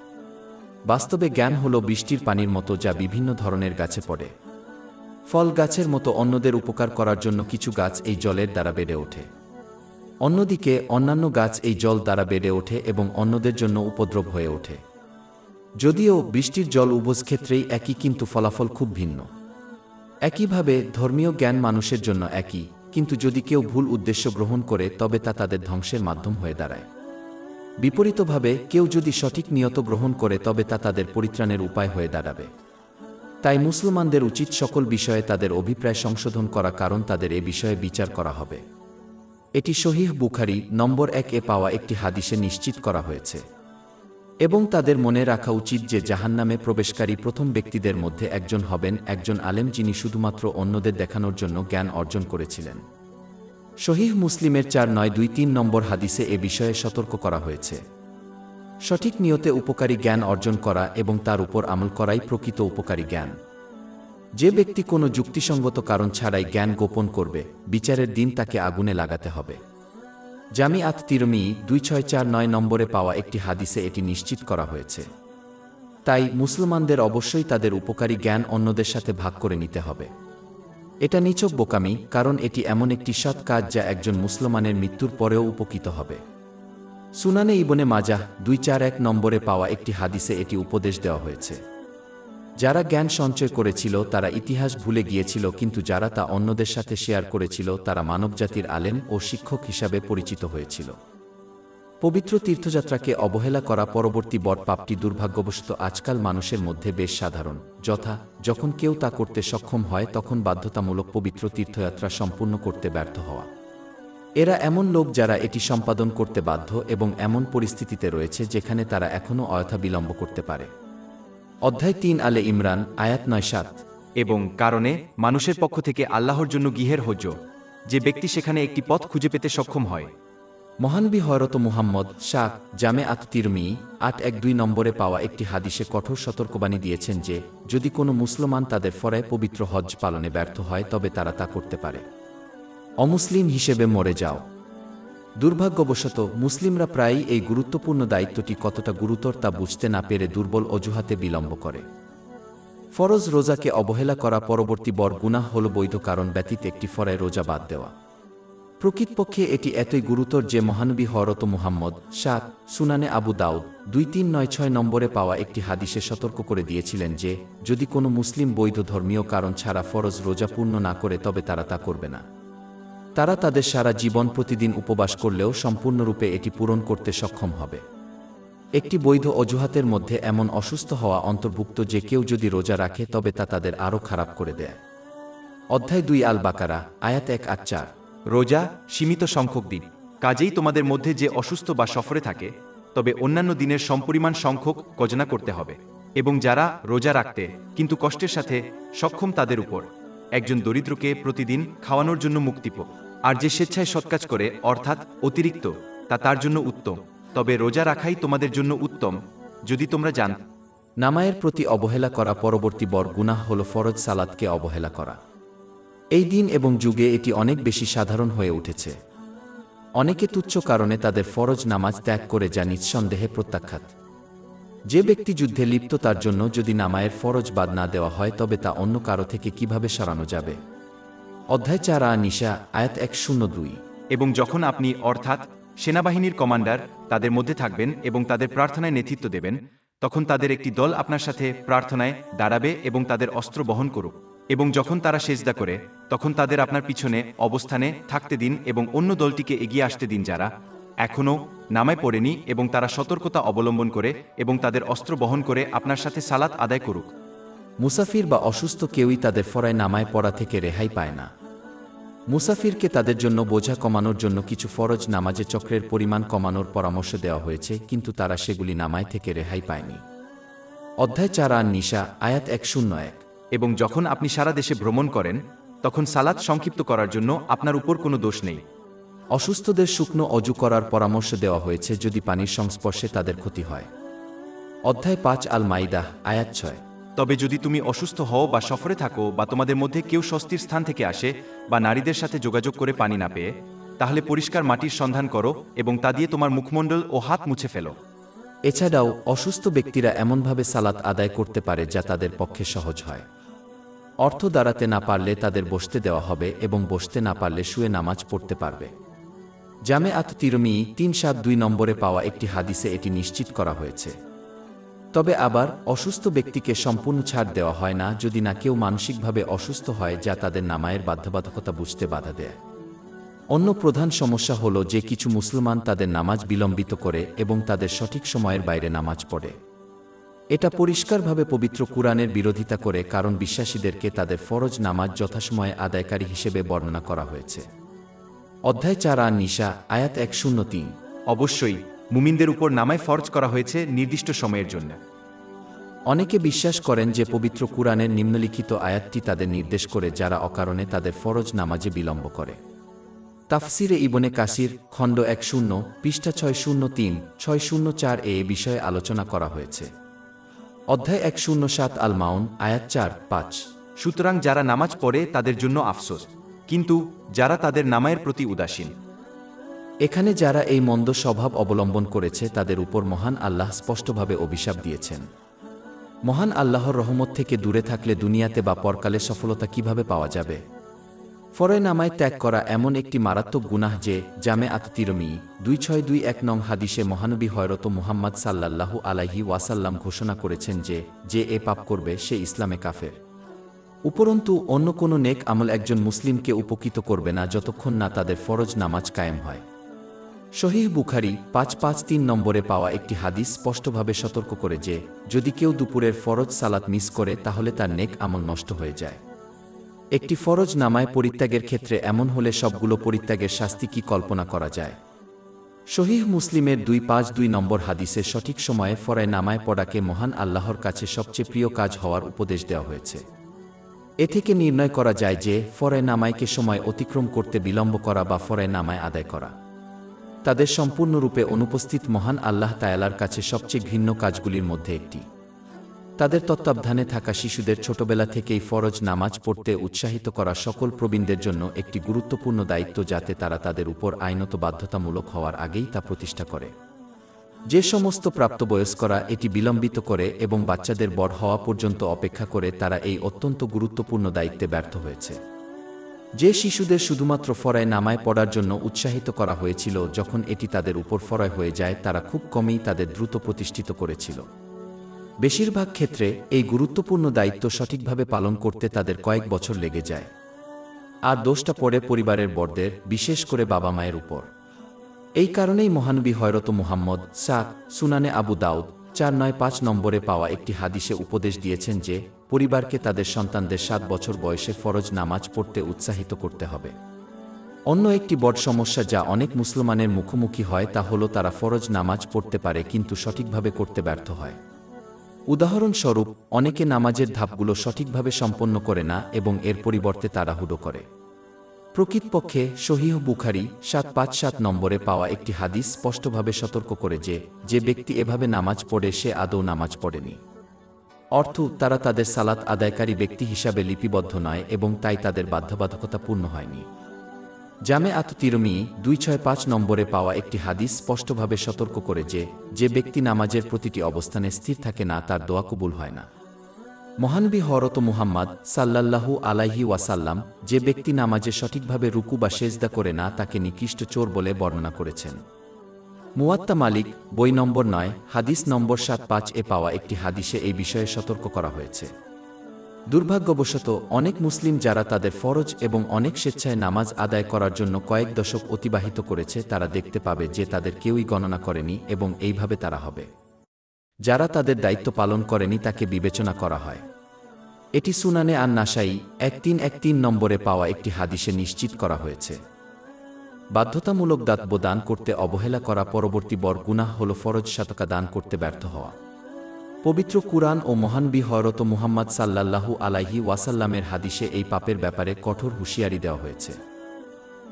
বাস্তবে জ্ঞান হল বৃষ্টির পানির মতো যা বিভিন্ন ধরনের গাছে পড়ে। ফল গাছের মতো অন্যদের উপকার করার জন্য কিছু গাছ এই জলের দ্বারা বেড়ে ওঠে। অন্যদিকে অন্যান্য গাছ এই জল দ্বারা বেড়ে ওঠে এবং অন্যদের জন্য উপদ্রব হয়ে ওঠে। যদিও বৃষ্টির জল উভয় ক্ষেত্রেই একই, কিন্তু ফলাফল খুব ভিন্ন। একইভাবে ধর্মীয় জ্ঞান মানুষের জন্য একই, কিন্তু যদি কেউ ভুল উদ্দেশ্য গ্রহণ করে তবে তা তাদের ধ্বংসের মাধ্যম হয়ে দাঁড়ায়। বিপরীতভাবে কেউ যদি সঠিক নিয়ত গ্রহণ করে তবে তা তাদের পরিত্রাণের উপায় হয়ে দাঁড়াবে। তাই মুসলমানদের উচিত সকল বিষয়ে তাদের অভিপ্রায় সংশোধন করা, কারণ তাদের এ বিষয়ে বিচার করা হবে। এটি সহিহ বুখারী নম্বর 1-এ পাওয়া একটি হাদিসে নিশ্চিত করা হয়েছে। এবং তাদের মনে রাখা উচিত যে জাহান্নামে প্রবেশকারী প্রথম ব্যক্তিদের মধ্যে একজন হবেন একজন আলেম যিনি শুধুমাত্র অন্যদের দেখানোর জন্য জ্ঞান অর্জন করেছিলেন। সহিহ মুসলিমের 4923 নম্বর হাদিসে এ বিষয়ে সতর্ক করা হয়েছে। সঠিক নিয়তে উপকারী জ্ঞান অর্জন করা এবং তার উপর আমল করাই প্রকৃত উপকারী জ্ঞান। যে ব্যক্তি কোনো যুক্তিসঙ্গত কারণ ছাড়াই জ্ঞান গোপন করবে, বিচারের দিন তাকে আগুনে লাগাতে হবে। জামি আত তিরমিজি 2649 নম্বরে পাওয়া একটি হাদিসে এটি নিশ্চিত করা হয়েছে। তাই মুসলমানদের অবশ্যই তাদের উপকারী জ্ঞান অন্যদের সাথে ভাগ করে নিতে হবে। এটা নিছক বোকামি, কারণ এটি এমন একটি সৎ কাজ যা একজন মুসলমানের মৃত্যুর পরেও উপকৃত হবে। সুনানে ইবনে মাজাহ 241 নম্বরে পাওয়া একটি হাদিসে এটি উপদেশ দেওয়া হয়েছে। যারা জ্ঞান সঞ্চয় করেছিল তারা ইতিহাস ভুলে গিয়েছিল, কিন্তু যারা তা অন্যদের সাথে শেয়ার করেছিল তারা মানবজাতির আলেম ও শিক্ষক হিসাবে পরিচিত হয়েছিল। পবিত্র তীর্থযাত্রাকে অবহেলা করা পরবর্তী বড় পাপটি দুর্ভাগ্যবশত আজকাল মানুষের মধ্যে বেশ সাধারণ, যখন কেউ তা করতে সক্ষম হয় তখন বাধ্যতামূলক পবিত্র তীর্থযাত্রা সম্পূর্ণ করতে ব্যর্থ হওয়া। এরা এমন লোক যারা এটি সম্পাদন করতে বাধ্য এবং এমন পরিস্থিতিতে রয়েছে যেখানে তারা এখনও অযথা বিলম্ব করতে পারে। অধ্যায় 3 আলে ইমরান আয়াত 9-7। এবং কারণে মানুষের পক্ষ থেকে আল্লাহর জন্য গৃহের হজ্জ, যে ব্যক্তি সেখানে একটি পথ খুঁজে পেতে সক্ষম হয়। মহানবী হযরত মুহাম্মদ শাহ জামে আত তিরমিজি 812 নম্বরে পাওয়া একটি হাদিসে কঠোর সতর্কবাণী দিয়েছেন যে যদি কোনো মুসলমান তাদের ফরায় পবিত্র হজ্জ পালনে ব্যর্থ হয় তবে তারা তা করতে পারে। অমুসলিম হিসেবে মরে যাও। দুর্ভাগ্যবশত মুসলিমরা প্রায়ই এই গুরুত্বপূর্ণ দায়িত্বটি কতটা গুরুতর তা বুঝতে না পেরে দুর্বল অজুহাতে বিলম্ব করে। ফরজ রোজাকে অবহেলা করা পরবর্তী বড় গুনাহ হল বৈধ কারণ ব্যতীত একটি ফরজ রোজা বাদ দেওয়া। প্রকৃতপক্ষে এটি এতই গুরুতর যে মহানবী হযরত মুহাম্মদ শাহ সুনানে আবু দাউদ 2396 নম্বরে পাওয়া একটি হাদিসে সতর্ক করে দিয়েছিলেন যে যদি কোনো মুসলিম বৈধ ধর্মীয় কারণ ছাড়া ফরজ রোজা পূর্ণ না করে তবে তারা তা করবে না। তারা তাদের সারা জীবন প্রতিদিন উপবাস করলেও সম্পূর্ণরূপে এটি পূরণ করতে সক্ষম হবে। একটি বৈধ অজুহাতের মধ্যে এমন অসুস্থ হওয়া অন্তর্ভুক্ত যে কেউ যদি রোজা রাখে তবে তা তাদের আরও খারাপ করে দেয়। অধ্যায় 2 আল বাকারা আয়াত 1-4। রোজা সীমিত সংখ্যক দিন, কাজেই তোমাদের মধ্যে যে অসুস্থ বা সফরে থাকে তবে অন্যান্য দিনের সমপরিমাণ সংখ্যক কজনা করতে হবে। এবং যারা রোজা রাখতে কিন্তু কষ্টের সাথে সক্ষম তাদের উপর একজন দরিদ্রকে প্রতিদিন খাওয়ানোর জন্য মুক্তিপ, আর যে স্বেচ্ছায় সৎকাজ করে অর্থাৎ অতিরিক্ত তা তার জন্য উত্তম। তবে রোজা রাখাই তোমাদের জন্য উত্তম যদি তোমরা জানতে। নামাজের প্রতি অবহেলা করা পরবর্তী বড় গুনাহ হল ফরজ সালাতকে অবহেলা করা। এই দিন এবং যুগে এটি অনেক বেশি সাধারণ হয়ে উঠেছে। অনেকে তুচ্ছ কারণে তাদের ফরজ নামাজ ত্যাগ করে, যা নিঃসন্দেহে প্রত্যাখ্যাত। যে ব্যক্তি যুদ্ধে লিপ্ত তার জন্য যদি নামাজের ফরজ বাদ না দেওয়া হয় তবে তা অন্য কারো থেকে কিভাবে সরানো যাবে। অধ্যায় 4 আন-নিসা আয়াত 102। এবং যখন আপনি অর্থাৎ সেনাবাহিনীর কমান্ডার তাদের মধ্যে থাকবেন এবং তাদের প্রার্থনায় নেতৃত্ব দেবেন, তখন তাদের একটি দল আপনার সাথে প্রার্থনায় দাঁড়াবে এবং তাদের অস্ত্র বহন করুক। এবং যখন তারা সেজদা করে তখন তাদের আপনার পিছনে অবস্থানে থাকতে দিন এবং অন্য দলটিকে এগিয়ে আসতে দিন যারা এখনও নামায় পড়েনি, এবং তারা সতর্কতা অবলম্বন করে এবং তাদের অস্ত্র বহন করে আপনার সাথে সালাত আদায় করুক। মুসাফির বা অসুস্থ কেউই তাদের ফরায় নামায় পড়া থেকে রেহাই পায় না। মুসাফিরকে তাদের জন্য বোঝা কমানোর জন্য কিছু ফরজ নামাজে চক্রের পরিমাণ কমানোর পরামর্শ দেওয়া হয়েছে, কিন্তু তারা সেগুলি নামায় থেকে রেহাই পায়নি। অধ্যায় 4 আন-নিসা আয়াত 101। এবং যখন আপনি সারা দেশে ভ্রমণ করেন তখন সালাত সংক্ষিপ্ত করার জন্য আপনার উপর কোনো দোষ নেই। অসুস্থদের শুকনো অজু করার পরামর্শ দেওয়া হয়েছে যদি পানির সংস্পর্শে তাদের ক্ষতি হয়। অধ্যায় ৫ আল মাইদাহ আয়াত ৬। তবে যদি তুমি অসুস্থ হও বা সফরে থাকো বা তোমাদের মধ্যে কেউ স্বস্তির স্থান থেকে আসে বা নারীদের সাথে যোগাযোগ করে পানি না পেয়ে, তাহলে পরিষ্কার মাটির সন্ধান করো এবং তা দিয়ে তোমার মুখমণ্ডল ও হাত মুছে ফেলো। এছাড়াও অসুস্থ ব্যক্তিরা এমনভাবে সালাত আদায় করতে পারে যা তাদের পক্ষে সহজ হয়। অর্থ দাঁড়াতে না পারলে তাদের বসতে দেওয়া হবে এবং বসতে না পারলে শুয়ে নামাজ পড়তে পারবে। জামে আত তিরমিজি ৩৭২ নম্বরে পাওয়া একটি হাদিসে এটি নিশ্চিত করা হয়েছে। তবে আবার অসুস্থ ব্যক্তিকে সম্পূর্ণ ছাড় দেওয়া হয় না যদি না কেউ মানসিকভাবে অসুস্থ হয় যা তাদের নামায়ের বাধ্যবাধকতা বুঝতে বাধা দেয়। অন্য প্রধান সমস্যা হল যে কিছু মুসলমান তাদের নামাজ বিলম্বিত করে এবং তাদের সঠিক সময়ের বাইরে নামাজ পড়ে। এটা পরিষ্কারভাবে পবিত্র কুরআনের বিরোধিতা করে, কারণ বিশ্বাসীদেরকে তাদের ফরজ নামাজ যথাসময়ে আদায়কারী হিসেবে বর্ণনা করা হয়েছে। অধ্যায় ৪ আন নিসা আয়াত ১০৩। অবশ্যই মুমিনদের উপর নামায় ফরজ করা হয়েছে নির্দিষ্ট সময়ের জন্য। অনেকে বিশ্বাস করেন যে পবিত্র কুরআনের নিম্নলিখিত আয়াতটি তাদের নির্দেশ করে যারা অকারণে তাদের ফরজ নামাজে বিলম্ব করে। তাফসিরে ইবনে কাসির খণ্ড ১০ পৃষ্ঠা ৬০৩-৬০৪ এ বিষয়ে আলোচনা করা হয়েছে। অধ্যায় ১০৭ আল মাউন আয়াত ৪-৫। সুতরাং যারা নামাজ পড়ে তাদের জন্য আফসোস, কিন্তু যারা তাদের নামায়ের প্রতি উদাসীন। এখানে যারা এই মন্দ স্বভাব অবলম্বন করেছে তাদের উপর মহান আল্লাহ স্পষ্টভাবে অভিশাপ দিয়েছেন। মহান আল্লাহর রহমত থেকে দূরে থাকলে দুনিয়াতে বা পরকালে সফলতা কিভাবে পাওয়া যাবে? ফরজ নামায় ত্যাগ করা এমন একটি মারাত্মক গুনাহ যে জামে আত তিরমিজি ২৬২১ নং হাদিসে মহানবী হযরত মুহাম্মদ সাল্লাল্লাহু আলাইহি ওয়াসাল্লাম ঘোষণা করেছেন যে এ পাপ করবে সে ইসলামে কাফের। উপরন্তু অন্য কোনো নেক আমল একজন মুসলিমকে উপকৃত করবে না যতক্ষণ না তাদের ফরজ নামাজ কায়েম হয়। সহিহ বুখারী ৫৫৩ নম্বরে পাওয়া একটি হাদিস স্পষ্টভাবে সতর্ক করে যে যদি কেউ দুপুরের ফরজ সালাত মিস করে তাহলে তার নেক আমল নষ্ট হয়ে যায়। একটি ফরজ নামায় পরিত্যাগের ক্ষেত্রে এমন হলে সবগুলো পরিত্যাগের শাস্তি কি কল্পনা করা যায়? সহিহ মুসলিমের ২৫২ নম্বর হাদিসে সঠিক সময়ে ফরজ নামায় পড়াকে মহান আল্লাহর কাছে সবচেয়ে প্রিয় কাজ হওয়ার উপদেশ দেওয়া হয়েছে। এ থেকে নির্ণয় করা যায় যে ফরজ নামায়কে সময় অতিক্রম করতে বিলম্ব করা বা ফরজ নামায় আদায় করা তাদের সম্পূর্ণরূপে অনুপস্থিত মহান আল্লাহ তাআলার কাছে সবচেয়ে ঘৃণ্য কাজগুলির মধ্যে একটি। তাদের তত্ত্বাবধানে থাকা শিশুদের ছোটবেলা থেকেই ফরজ নামাজ পড়তে উৎসাহিত করা সকল প্রবীণদের জন্য একটি গুরুত্বপূর্ণ দায়িত্ব, যাতে তারা তাদের উপর আইনত বাধ্যতামূলক হওয়ার আগেই তা প্রতিষ্ঠা করে। যে সমস্ত প্রাপ্তবয়স্করা এটি বিলম্বিত করে এবং বাচ্চাদের বড় হওয়া পর্যন্ত অপেক্ষা করে, তারা এই অত্যন্ত গুরুত্বপূর্ণ দায়িত্বে ব্যর্থ হয়েছে। যে শিশুদের শুধুমাত্র ফরজ নামায় পড়ার জন্য উৎসাহিত করা হয়েছিল, যখন এটি তাদের উপর ফরজ হয়ে যায় তারা খুব কমই তাদের দ্রুত প্রতিষ্ঠিত করেছিল। বেশিরভাগ ক্ষেত্রে এই গুরুত্বপূর্ণ দায়িত্ব সঠিকভাবে পালন করতে তাদের কয়েক বছর লেগে যায়, আর দোষটা পড়ে পরিবারের বড়দের, বিশেষ করে বাবা মায়ের উপর। এই কারণেই মহানবী হযরত মুহাম্মদ সুনানে আবু দাউদ ৪৯৫ নম্বরে পাওয়া একটি হাদিসে উপদেশ দিয়েছেন যে পরিবারকে তাদের সন্তানদের ৭ বছর বয়সে ফরজ নামাজ পড়তে উৎসাহিত করতে হবে। অন্য একটি বড় সমস্যা যা অনেক মুসলমানের মুখোমুখি হয় তা হলো তারা ফরজ নামাজ পড়তে পারে কিন্তু সঠিকভাবে করতে ব্যর্থ হয়। উদাহরণস্বরূপ, অনেকে নামাজের ধাপগুলো সঠিকভাবে সম্পন্ন করে না এবং এর পরিবর্তে তাড়াহুড়ো করে। প্রকৃতপক্ষে সহিহ বুখারী ৭৫৭ নম্বরে পাওয়া একটি হাদিস স্পষ্টভাবে সতর্ক করে যে ব্যক্তি এভাবে নামাজ পড়ে সে আদৌ নামাজ পড়েনি। অর্থ, তারা তাদের সালাত আদায়কারী ব্যক্তি হিসাবে লিপিবদ্ধ নয় এবং তাই তাদের বাধ্যবাধকতা পূর্ণ হয়নি। জামে আত তিরমিজি ২৬৫ নম্বরে পাওয়া একটি হাদিস স্পষ্টভাবে সতর্ক করে যে ব্যক্তি নামাজের প্রতিটি অবস্থানে স্থির থাকে না তার দোয়া কবুল হয় না। মহানবী হযরত মুহাম্মদ সাল্লাল্লাহু আলাইহি ওয়াসাল্লাম যে ব্যক্তি নামাজে সঠিকভাবে রুকু বা সেজদা করে না তাকে নিকৃষ্ট চোর বলে বর্ণনা করেছেন। মুয়াত্তা মালিক বই নম্বর ৯ হাদিস নম্বর ৭৫ এ পাওয়া একটি হাদিসে এই বিষয়ে সতর্ক করা হয়েছে। দুর্ভাগ্যবশত অনেক মুসলিম যারা তাদের ফরজ এবং অনেক স্বেচ্ছায় নামাজ আদায় করার জন্য কয়েক দশক অতিবাহিত করেছে, তারা দেখতে পাবে যে তাদের কেউই গণনা করেনি এবং এইভাবে তারা হবে। যারা তাদের দায়িত্ব পালন করেনি তাকে বিবেচনা করা হয়। এটি সুনানে আন নাসাই ১৩১৩ নম্বরে পাওয়া একটি হাদিসে নিশ্চিত করা হয়েছে। বাধ্যতামূলক দাতব্য দান করতে অবহেলা করা পরবর্তী বড় গুনাহ হল ফরজ সাদকা দান করতে ব্যর্থ হওয়া। পবিত্র কুরআন ও মহানবী হযরত মুহাম্মদ সাল্লাল্লাহু আলাইহি ওয়াসাল্লামের হাদিসে এই পাপের ব্যাপারে কঠোর হুঁশিয়ারি দেওয়া হয়েছে।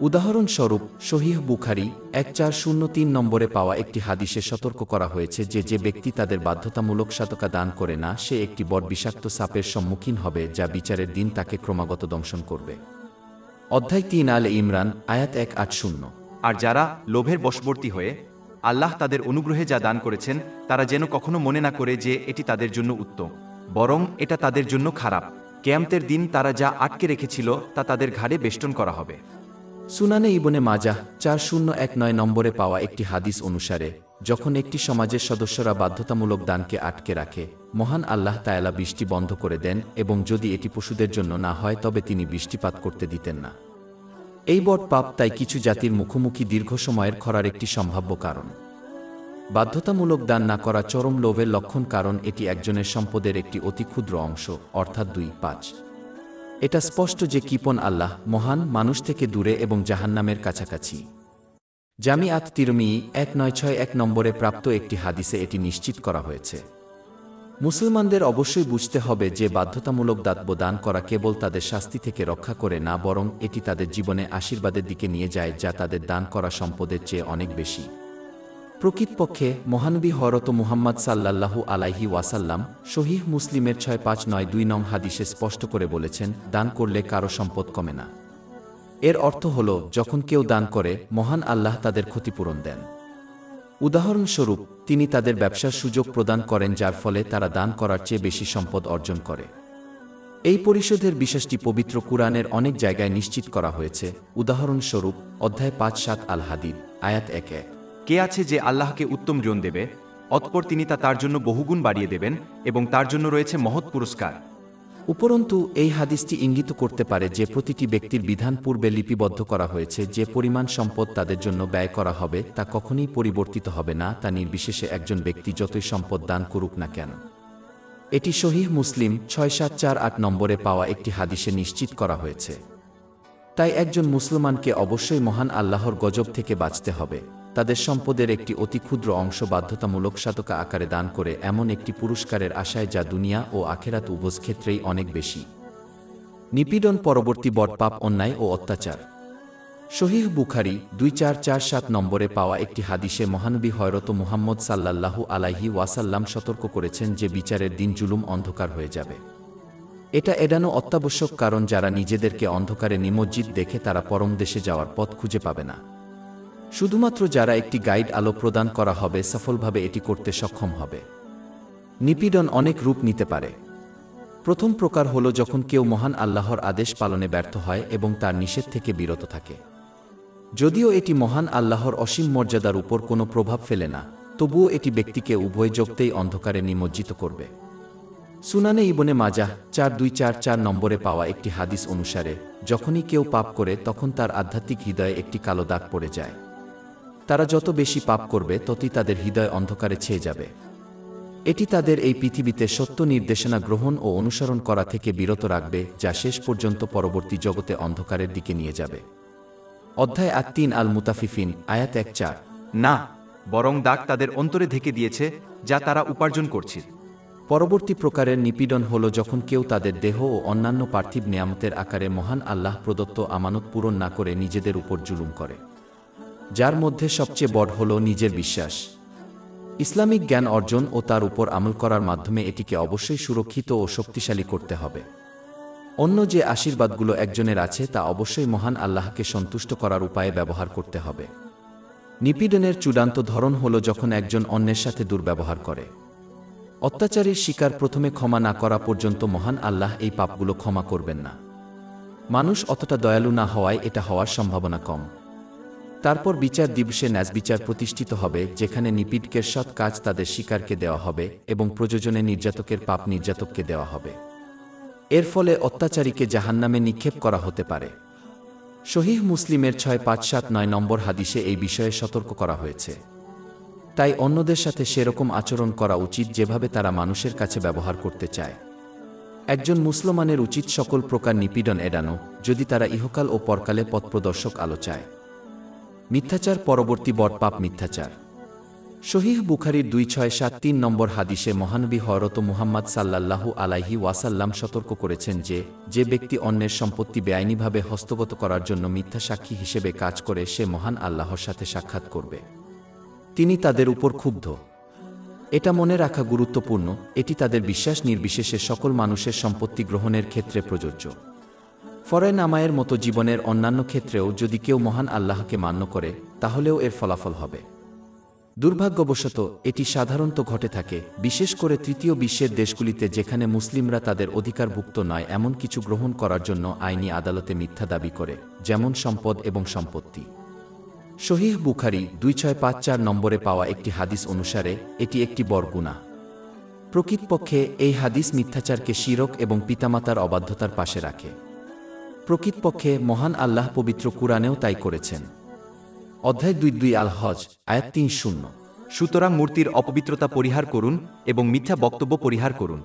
উদাহরণস্বরূপ সহিহ বুখারী 1403 নম্বরে পাওয়া একটি হাদিসে সতর্ক করা হয়েছে যে যে ব্যক্তি তাদের বাধ্যতামূলক সাদকা দান করে না সে একটি বড় বিষাক্ত সাপের সম্মুখীন হবে যা বিচারের দিন তাকে ক্রমাগত দংশন করবে। অধ্যায় 3 আলে ইমরান আয়াত 180। আর যারা লোভের বশবর্তী হয়ে আল্লাহ তাদের অনুগ্রহে যা দান করেছেন তারা যেন কখনো মনে না করে যে এটি তাদের জন্য উত্তম, বরং এটা তাদের জন্য খারাপ। কিয়ামতের দিন তারা যা আটকে রেখেছিল তা তাদের ঘাড়ে বেষ্টন করা হবে। সুনানে ইবনে মাজাহ 4019 নম্বরে পাওয়া একটি হাদিস অনুসারে যখন একটি সমাজের সদস্যরা বাধ্যতামূলক দানকে আটকে রাখে, মহান আল্লাহ তাআলা বৃষ্টি বন্ধ করে দেন এবং যদি এটি পশুদের জন্য না হয় তবে তিনি বৃষ্টিপাত করতে দিতেন না। এই বড় পাপ তাই কিছু জাতির মুখোমুখি দীর্ঘ সময়ের খরার একটি সম্ভাব্য কারণ। বাধ্যতামূলক দান না করা চরম লোভের লক্ষণ, কারণ এটি একজনের সম্পদের একটি অতি ক্ষুদ্র অংশ, অর্থাৎ 2-5। এটা স্পষ্ট যে কিপন আল্লাহ মহান, মানুষ থেকে দূরে এবং জাহান্নামের কাছাকাছি। জামিআত তিরমিজি 1961 নম্বরে প্রাপ্ত একটি হাদিসে এটি নিশ্চিত করা হয়েছে। মুসলমানদের অবশ্যই বুঝতে হবে যে বাধ্যতামূলক দান করা কেবল তাদের শাস্তি থেকে রক্ষা করে না, বরং এটি তাদের জীবনে আশীর্বাদের দিকে নিয়ে যায় যা তাদের দান করা সম্পদের চেয়ে অনেক বেশি। প্রকৃতপক্ষে মহানবী হযরত মুহাম্মদ সাল্লাল্লাহু আলাইহি ওয়াসাল্লাম সহিহ মুসলিমের 6592 নং হাদিসে স্পষ্ট করে বলেছেন, দান করলে কারো সম্পদ কমে না। এর অর্থ হল যখন কেউ দান করে মহান আল্লাহ তাদের ক্ষতিপূরণ দেন। উদাহরণস্বরূপ তিনি তাদের ব্যবসার সুযোগ প্রদান করেন যার ফলে তারা দান করার চেয়ে বেশি সম্পদ অর্জন করে। এই পরিশোধের বিষয়টি পবিত্র কুরআনের অনেক জায়গায় নিশ্চিত করা হয়েছে। উদাহরণস্বরূপ অধ্যায় 5-7 আল হাদিদ আয়াত 1-1। কে আছে যে আল্লাহকে উত্তম ঋণ দেবে, অতঃপর তিনি তা তার জন্য বহুগুণ বাড়িয়ে দেবেন এবং তার জন্য রয়েছে মহৎ পুরস্কার। উপরন্তু এই হাদিসটি ইঙ্গিত করতে পারে যে প্রতিটি ব্যক্তির বিধান পূর্বে লিপিবদ্ধ করা হয়েছে, যে পরিমাণ সম্পদ তাদের জন্য ব্যয় করা হবে তা কখনোই পরিবর্তিত হবে না, তা নির্বিশেষে একজন ব্যক্তি যতই সম্পদ দান করুক না কেন। এটি সহিহ মুসলিম 6748 নম্বরে পাওয়া একটি হাদিসে নিশ্চিত করা হয়েছে। তাই একজন মুসলমানকে অবশ্যই মহান আল্লাহর গজব থেকে বাঁচতে হবে, তাদের সম্পদের একটি অতি ক্ষুদ্র অংশ বাধ্যতামূলক সাদকা আকারে দান করে এমন একটি পুরস্কারের আশায় যা দুনিয়া ও আখেরাত উভয় ক্ষেত্রেই অনেক বেশি। নিপীড়ন পরবর্তী বড় পাপ অন্যায় ও অত্যাচার। সহিহ বুখারী 2447 নম্বরে পাওয়া একটি হাদিসে মহানবী হযরত মুহাম্মদ সাল্লাল্লাহু আলাইহি ওয়াসাল্লাম সতর্ক করেছেন যে বিচারের দিন জুলুম অন্ধকার হয়ে যাবে। এটা এড়ানো অত্যাবশ্যক, কারণ যারা নিজেদেরকে অন্ধকারে নিমজ্জিত দেখে তারা পরম দেশে যাওয়ার পথ খুঁজে পাবে না। শুধুমাত্র যারা একটি গাইড আলো প্রদান করা হবে সফলভাবে এটি করতে সক্ষম হবে। নিপীড়ন অনেক রূপ নিতে পারে। প্রথম প্রকার হল যখন কেউ মহান আল্লাহর আদেশ পালনে ব্যর্থ হয় এবং তার নিষেধ থেকে বিরত থাকে। যদিও এটি মহান আল্লাহর অসীম মর্যাদার উপর কোনো প্রভাব ফেলে না, তবুও এটি ব্যক্তিকে উভয় জগতেই অন্ধকারে নিমজ্জিত করবে। সুনানে ইবনে মাজাহ 4244 নম্বরে পাওয়া একটি হাদিস অনুসারে যখনই কেউ পাপ করে তখন তার আধ্যাত্মিক হৃদয়ে একটি কালো দাগ পড়ে যায়। তারা যত বেশি পাপ করবে ততই তাদের হৃদয় অন্ধকারে ছেয়ে যাবে। এটি তাদের এই পৃথিবীতে সত্য নির্দেশনা গ্রহণ ও অনুসরণ করা থেকে বিরত রাখবে, যা শেষ পর্যন্ত পরবর্তী জগতে অন্ধকারের দিকে নিয়ে যাবে। অধ্যায় 3 আল মুতাফিফিন আয়াত 1-4। না, বরং দাগ তাদের অন্তরে ঢেকে দিয়েছে যা তারা উপার্জন করছে। পরবর্তী প্রকারের নিপীড়ন হল যখন কেউ তাদের দেহ ও অন্যান্য পার্থিব নিয়ামতের আকারে মহান আল্লাহ প্রদত্ত আমানত পূরণ না করে নিজেদের উপর জুলুম করে, যার মধ্যে সবচেয়ে বড় হল নিজের বিশ্বাস। ইসলামিক জ্ঞান অর্জন ও তার উপর আমল করার মাধ্যমে এটিকে অবশ্যই সুরক্ষিত ও শক্তিশালী করতে হবে। অন্য যে আশীর্বাদগুলো একজনের আছে তা অবশ্যই মহান আল্লাহকে সন্তুষ্ট করার উপায়ে ব্যবহার করতে হবে। নিপীড়নের চূড়ান্ত ধরন হল যখন একজন অন্যের সাথে দুর্ব্যবহার করে। অত্যাচারীর শিকার প্রথমে ক্ষমা না করা পর্যন্ত মহান আল্লাহ এই পাপগুলো ক্ষমা করবেন না। মানুষ অতটা দয়ালু না হওয়ায় এটা হওয়ার সম্ভাবনা কম। তারপর বিচার দিবসে ন্যায়বিচার প্রতিষ্ঠিত হবে, যেখানে নিপীড়কের সৎ কাজ তাদের শিকারকে দেওয়া হবে এবং প্রযোজনে নির্যাতকের পাপ নির্যাতককে দেওয়া হবে। এর ফলে অত্যাচারীকে জাহান্নামে নিক্ষেপ করা হতে পারে। সহিহ মুসলিমের 6579 নম্বর হাদিসে এই বিষয়ে সতর্ক করা হয়েছে। তাই অন্যদের সাথে সেরকম আচরণ করা উচিত যেভাবে তারা মানুষের কাছে ব্যবহার করতে চায়। একজন মুসলমানের উচিত সকল প্রকার নিপীড়ন এড়ানো, যদি তারা ইহকাল ও পরকালে পথপ্রদর্শক আলো চায়। মিথ্যাচার পরবর্তী বড় পাপ মিথ্যাচার। সহিহ বুখারীর 2673 নম্বর হাদিসে মহানবী হযরত মুহাম্মদ সাল্লাল্লাহু আলাইহি ওয়াসাল্লাম সতর্ক করেছেন যে ব্যক্তি অন্যের সম্পত্তি বেআইনিভাবে হস্তগত করার জন্য মিথ্যা সাক্ষী হিসেবে কাজ করে সে মহান আল্লাহর সাথে সাক্ষাৎ করবে। তিনি তাদের উপর ক্ষুব্ধ। এটা মনে রাখা গুরুত্বপূর্ণ, এটি তাদের বিশ্বাস নির্বিশেষে সকল মানুষের সম্পত্তি গ্রহণের ক্ষেত্রে প্রযোজ্য। ফরজ নামাজের মতো জীবনের অন্যান্য ক্ষেত্রেও যদি কেউ মহান আল্লাহকে মান্য করে তাহলেও এর ফলাফল হবে। দুর্ভাগ্যবশত এটি সাধারণত ঘটে থাকে, বিশেষ করে তৃতীয় বিশ্বের দেশগুলিতে যেখানে মুসলিমরা তাদের অধিকারভুক্ত নয় এমন কিছু গ্রহণ করার জন্য আইনি আদালতে মিথ্যা দাবি করে, যেমন সম্পদ এবং সম্পত্তি। সহিহ বুখারী 2654 নম্বরে পাওয়া একটি হাদিস অনুসারে এটি একটি বড় গুনাহ। প্রকৃতপক্ষে এই হাদিস মিথ্যাচারকে শিরক এবং পিতামাতার অবাধ্যতার পাশে রাখে। প্রকৃতপক্ষে মহান আল্লাহ পবিত্র কুরআনেও তাই করেছেন। অধ্যায় 2 আল হজ আয়াত 3:0। সুতরাং মূর্তির অপবিত্রতা পরিহার করুন এবং মিথ্যা বক্তব্য পরিহার করুন।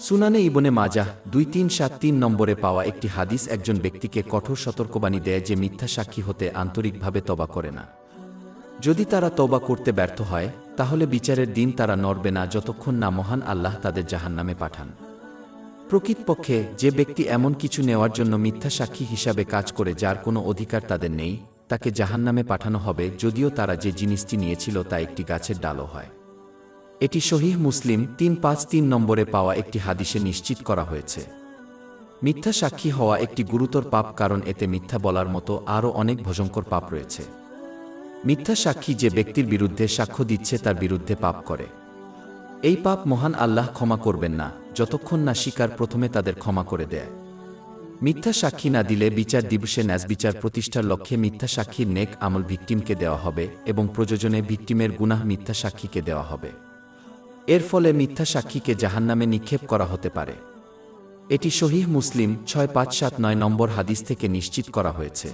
সুনানে ইবনে মাজাহ 2373 নম্বরে পাওয়া একটি হাদিস একজন ব্যক্তিকে কঠোর সতর্কবাণী দেয় যে মিথ্যা সাক্ষী হতে আন্তরিকভাবে তওবা করে না। যদি তারা তওবা করতে ব্যর্থ হয় তাহলে বিচারের দিন তারা নড়বে না যতক্ষণ না মহান আল্লাহ তাদের জাহান্নামে পাঠান। প্রকৃতপক্ষে যে ব্যক্তি এমন কিছু নেওয়ার জন্য মিথ্যা সাক্ষী হিসাবে কাজ করে যার কোনো অধিকার তাদের নেই, তাকে জাহান্নামে পাঠানো হবে, যদিও তারা যে জিনিসটি নিয়েছিল তা একটি গাছের ডালও হয়। এটি সহিহ মুসলিম 353 নম্বরে পাওয়া একটি হাদিসে নিশ্চিত করা হয়েছে। মিথ্যা সাক্ষী হওয়া একটি গুরুতর পাপ, কারণ এতে মিথ্যা বলার মতো আরও অনেক ভয়ঙ্কর পাপ রয়েছে। মিথ্যা সাক্ষী যে ব্যক্তির বিরুদ্ধে সাক্ষ্য দিচ্ছে তার বিরুদ্ধে পাপ করে। এই পাপ মহান আল্লাহ ক্ষমা করবেন না যতক্ষণ না শিকার প্রথমে তাদের ক্ষমা করে দেয়। মিথ্যা সাক্ষী না দিলে বিচার দিবসে ন্যায়বিচার প্রতিষ্ঠার লক্ষ্যে মিথ্যা সাক্ষীর নেক আমল ভিকটিমকে দেওয়া হবে এবং প্রয়োজনে ভিকটিমের গুনাহ মিথ্যা সাক্ষীকে দেওয়া হবে। এর ফলে মিথ্যা সাক্ষীকে জাহান্নামে নিক্ষেপ করা হতে পারে। এটি সহিহ মুসলিম 6579 নম্বর হাদিস থেকে নিশ্চিত করা হয়েছে।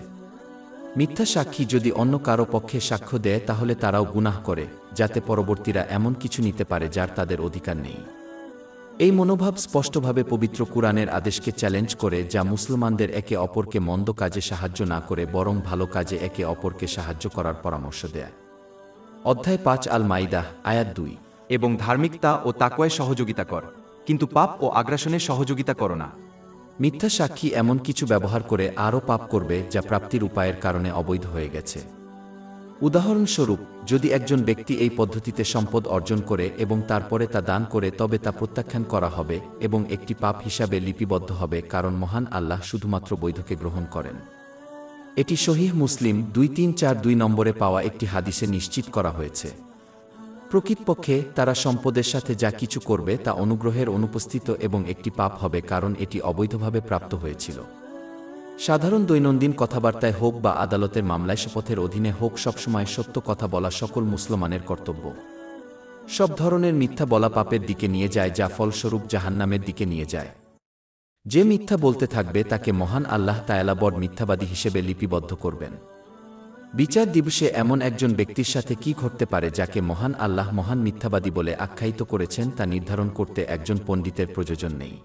মিথ্যা সাক্ষী যদি অন্য কারো পক্ষে সাক্ষ্য দেয় তাহলে তারাও গুনাহ করে, যাতে পরবর্তীরা এমন কিছু নিতে পারে যার তাদের অধিকার নেই। এই মনোভাব স্পষ্টভাবে পবিত্র কুরআনের আদেশকে চ্যালেঞ্জ করে, যা মুসলমানদের একে অপরকে মন্দ কাজে সাহায্য না করে বরং ভালো কাজে একে অপরকে সাহায্য করার পরামর্শ দেয়। অধ্যায় 5 আল মাইদাহ আয়াত 2। এবং ধার্মিকতা ও তাকওয়ায় সহযোগিতা কর, কিন্তু পাপ ও আগ্রাসনে সহযোগিতা করো না। মিথ্যা সাক্ষী এমন কিছু ব্যবহার করে আরও পাপ করবে যা প্রাপ্তির উপায়ের কারণে অবৈধ হয়ে গেছে। উদাহরণস্বরূপ, যদি একজন ব্যক্তি এই পদ্ধতিতে সম্পদ অর্জন করে এবং তারপরে তা দান করে তবে তা প্রত্যাখ্যান করা হবে এবং একটি পাপ হিসাবে লিপিবদ্ধ হবে, কারণ মহান আল্লাহ শুধুমাত্র বৈধকে গ্রহণ করেন। এটি সহিহ মুসলিম 2342 নম্বরে পাওয়া একটি হাদিসে নিশ্চিত করা হয়েছে। প্রকৃতপক্ষে তারা সম্পদের সাথে যা কিছু করবে তা অনুগ্রহের অনুপস্থিত এবং একটি পাপ হবে, কারণ এটি অবৈধভাবে প্রাপ্ত হয়েছিল। সাধারণ দৈনন্দিন কথাবার্তায় হোক বা আদালতের মামলায় শপথের অধীনে হোক, সবসময় সত্য কথা বলা সকল মুসলমানের কর্তব্য। সব ধরনের মিথ্যা বলা পাপের দিকে নিয়ে যায়, যা ফলস্বরূপ জাহান্নামের দিকে নিয়ে যায়। যে মিথ্যা বলতে থাকবে তাকে মহান আল্লাহ তাআলা বড় মিথ্যাবাদী হিসেবে লিপিবদ্ধ করবেন। বিচার দিবসে এমন একজন ব্যক্তির সাথে কি ঘটতে পারে যাকে মহান আল্লাহ মহান মিথ্যাবাদী বলে আখ্যায়িত করেছেন তা নির্ধারণ করতে একজন পণ্ডিতের প্রয়োজন নেই।